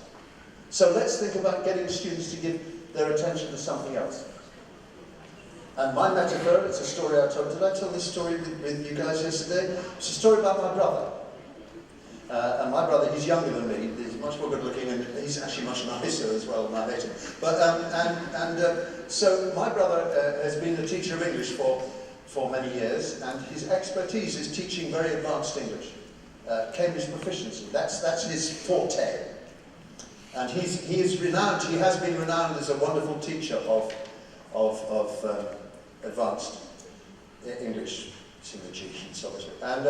So let's think about getting students to give their attention to something else. And my metaphor, it's a story I told. Did I tell this story with you guys yesterday? It's a story about my brother. And my brother, he's younger than me. He's much more good looking, and he's actually much nicer as well, and I hate him. But, so my brother has been a teacher of English for many years, and his expertise is teaching very advanced English. Cambridge proficiency, that's his forte. And he is renowned, he has been renowned as a wonderful teacher of advanced English, English, obviously. And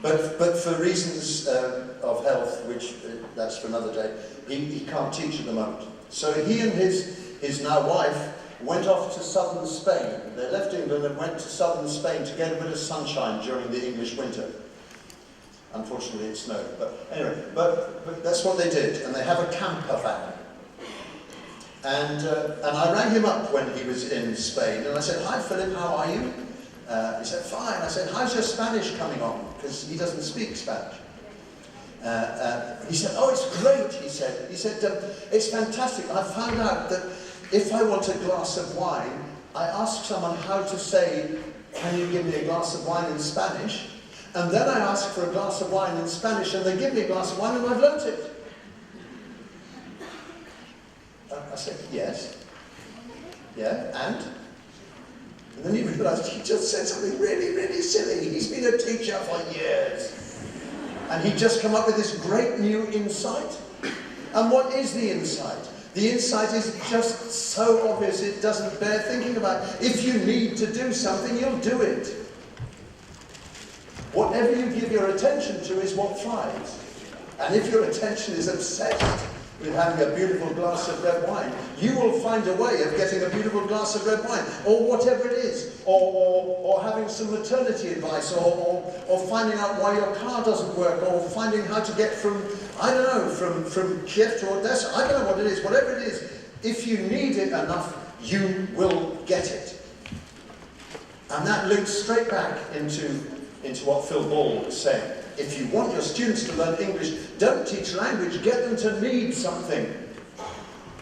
but for reasons of health, which that's for another day, he can't teach at the moment. So he and his now wife went off to southern Spain. They left England and went to southern Spain to get a bit of sunshine during the English winter. Unfortunately, it snowed. But anyway, but that's what they did, and they have a camper van. And I rang him up when he was in Spain, and I said, "Hi, Philip, how are you?" He said, "Fine." I said, "How's your Spanish coming on?" Because he doesn't speak Spanish. He said, "Oh, it's great," he said. He said, "It's fantastic. I found out that if I want a glass of wine, I ask someone how to say, 'Can you give me a glass of wine in Spanish?' And then I ask for a glass of wine in Spanish, and they give me a glass of wine, and I've learnt it." I said, "Yes. Yeah, and?" And then he realised he just said something really, really silly. He's been a teacher for years. And he'd just come up with this great new insight. And what is the insight? The insight is just so obvious it doesn't bear thinking about. If you need to do something, you'll do it. Whatever you give your attention to is what thrives. And if your attention is obsessed with having a beautiful glass of red wine, you will find a way of getting a beautiful glass of red wine, or whatever it is, or having some maternity advice, or finding out why your car doesn't work, or finding how to get from, I don't know, from Kiev to Odessa. I don't know what it is. Whatever it is, if you need it enough, you will get it. And that links straight back into what Phil Ball was saying. If you want your students to learn English, don't teach language, get them to need something.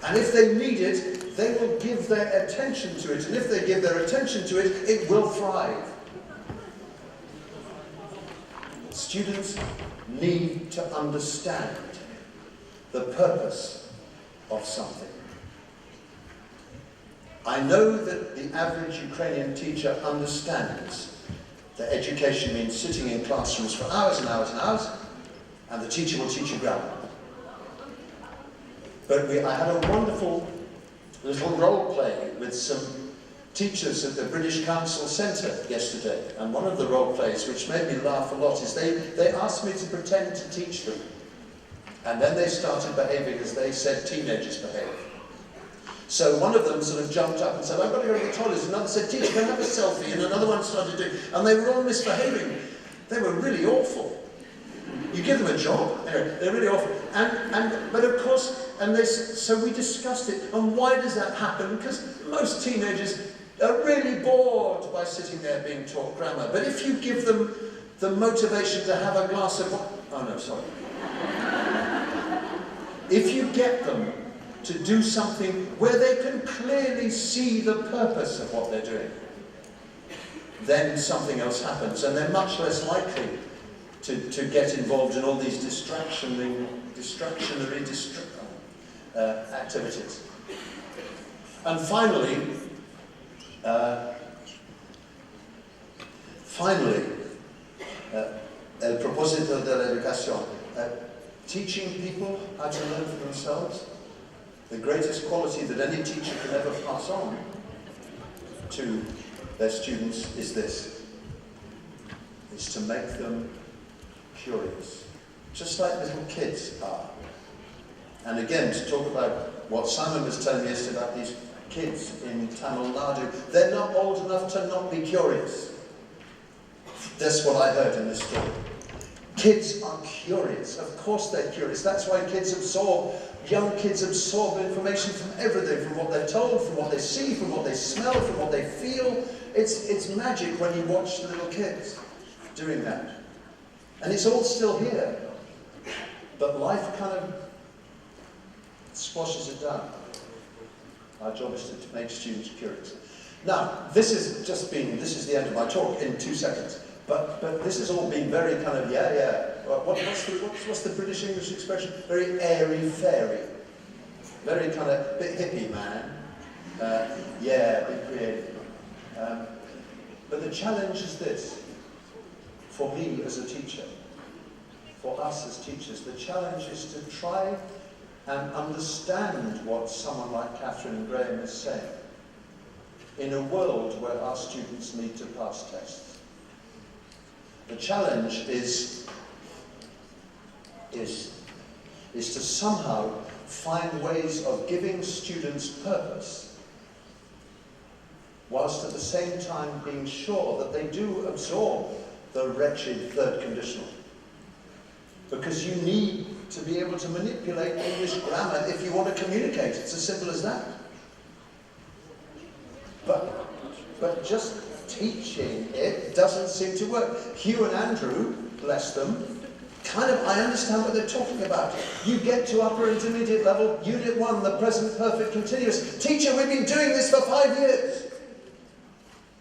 And if they need it, they will give their attention to it. And if they give their attention to it, it will thrive. Students need to understand the purpose of something. I know that the average Ukrainian teacher understands that education means sitting in classrooms for hours and hours and hours, and the teacher will teach you grammar. But I had a wonderful little role play with some teachers at the British Council Centre yesterday, and one of the role plays, which made me laugh a lot, is they asked me to pretend to teach them, and then they started behaving as they said teenagers behave. So one of them sort of jumped up and said, "I've got to go to the toilet." Another said, "Teacher, can I have a selfie?" And another one started doing, and they were all misbehaving. They were really awful. You give them a job, they're really awful. But of course, so we discussed it. And why does that happen? Because most teenagers are really bored by sitting there being taught grammar. But if you give them the motivation to have a glass of wine, oh no, sorry. If you get them to do something where they can clearly see the purpose of what they're doing, then something else happens, and they're much less likely to get involved in all these distractionary activities. And finally, Finally, el propósito de la educación, teaching people how to learn for themselves, the greatest quality that any teacher can ever pass on to their students is this, is to make them curious, just like little kids are. And again, to talk about what Simon was telling me yesterday about these kids in Tamil Nadu, they're not old enough to not be curious. That's what I heard in this story. Kids are curious. Of course they're curious. That's why young kids absorb information from everything, from what they're told, from what they see, from what they smell, from what they feel. It's magic when you watch the little kids doing that. And it's all still here. But life kind of squashes it down. Our job is to make students curious. Now, this is the end of my talk in 2 seconds. But this has all been very kind of, what's the British English expression? Very airy-fairy. Very kind of, bit hippie, man. Bit creative. But the challenge is this. For me as a teacher, for us as teachers, the challenge is to try and understand what someone like Catherine Graham is saying in a world where our students need to pass tests. The challenge is to somehow find ways of giving students purpose, whilst at the same time being sure that they do absorb the wretched third conditional. Because you need to be able to manipulate English grammar if you want to communicate. It's as simple as that. But just teaching it doesn't seem to work. Hugh and Andrew, bless them, I understand what they're talking about. You get to upper intermediate level, Unit 1, the present perfect continuous. Teacher, we've been doing this for 5 years.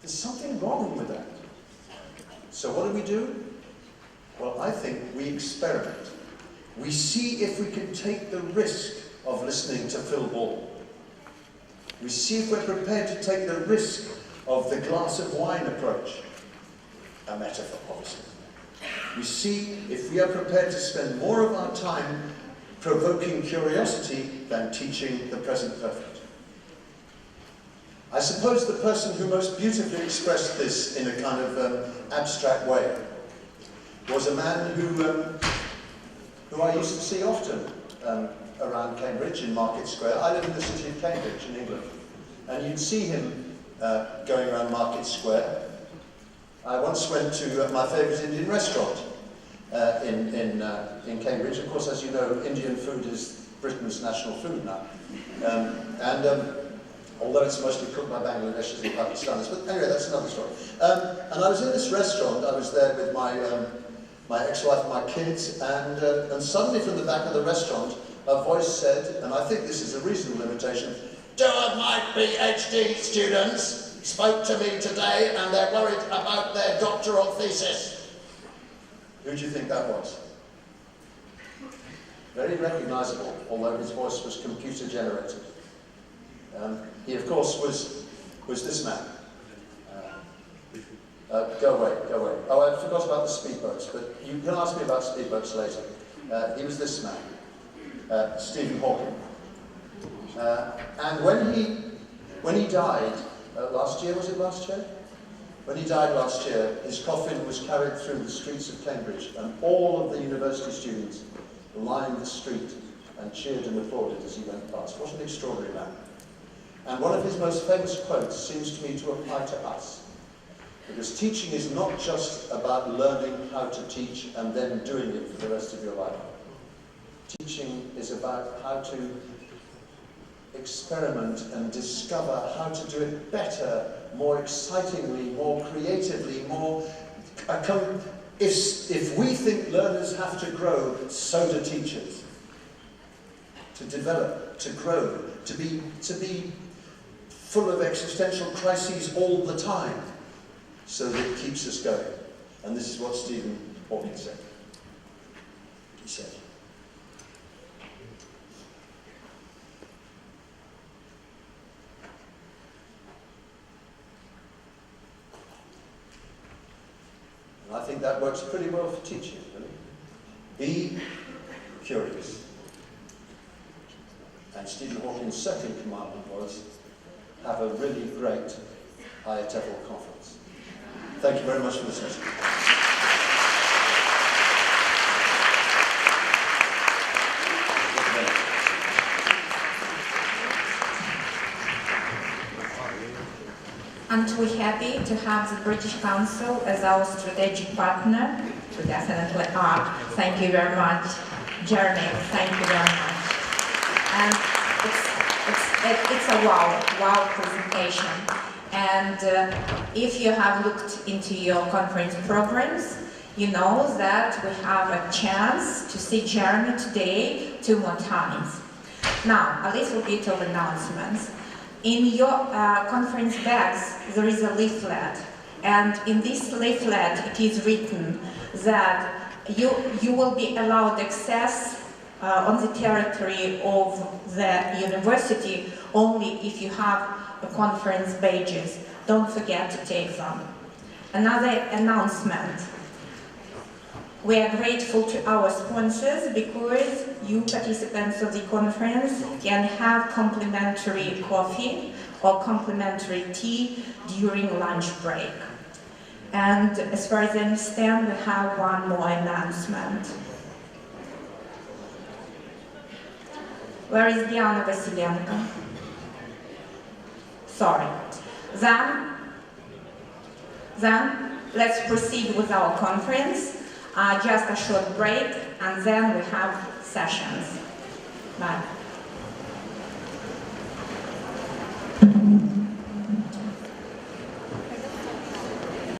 There's something wrong with that. So what do? Well, I think we experiment. We see if we can take the risk of listening to Phil Ball. We see if we're prepared to take the risk of the glass of wine approach. A metaphor, obviously. We see if we are prepared to spend more of our time provoking curiosity than teaching the present perfect. I suppose the person who most beautifully expressed this in a kind of abstract way was a man who I used to see often around Cambridge in Market Square. I live in the city of Cambridge in England, and you'd see him going around Market Square. I once went to my favourite Indian restaurant in Cambridge. Of course, as you know, Indian food is Britain's national food now. Although it's mostly cooked by Bangladeshis and Pakistanis. But anyway, that's another story. And I was in this restaurant. I was there with my ex-wife and my kids, and suddenly from the back of the restaurant, a voice said, and I think this is a reasonable imitation, 2 of my PhD students spoke to me today and they're worried about their doctoral thesis. Who do you think that was? Very recognisable, although his voice was computer generated. He, of course, was this man. Go away. Oh, I forgot about the speedboats, but you can ask me about speedboats later. He was this man, Stephen Hawking. And when he died, last year, was it last year? When he died last year, his coffin was carried through the streets of Cambridge, and all of the university students lined the street and cheered and applauded as he went past. What an extraordinary man. And one of his most famous quotes seems to me to apply to us. Because teaching is not just about learning how to teach and then doing it for the rest of your life. Teaching is about how to experiment and discover how to do it better, more excitingly, more creatively, more... If we think learners have to grow, so do teachers. To develop, to grow, to be full of existential crises all the time, so that it keeps us going. And this is what Stephen Hawking said. He said, I think that works pretty well for teaching, really. Be curious. And Stephen Hawking's second commandment was, have a really great IATEFL conference. Thank you very much for listening. And we're happy to have the British Council as our strategic partner. We definitely are. Thank you very much, Jeremy. Thank you very much. And it's a wow presentation. And if you have looked into your conference programs, you know that we have a chance to see Jeremy today 2 more times. Now, a little bit of announcements. In your conference bags, there is a leaflet, and in this leaflet it is written that you will be allowed access on the territory of the university only if you have conference badges. Don't forget to take them. Another announcement. We are grateful to our sponsors because you participants of the conference can have complimentary coffee or complimentary tea during lunch break. And as far as I understand, we have one more announcement. Where is Diana Vasilenko? Sorry. Then let's proceed with our conference. Just a short break, and then we have sessions. Bye.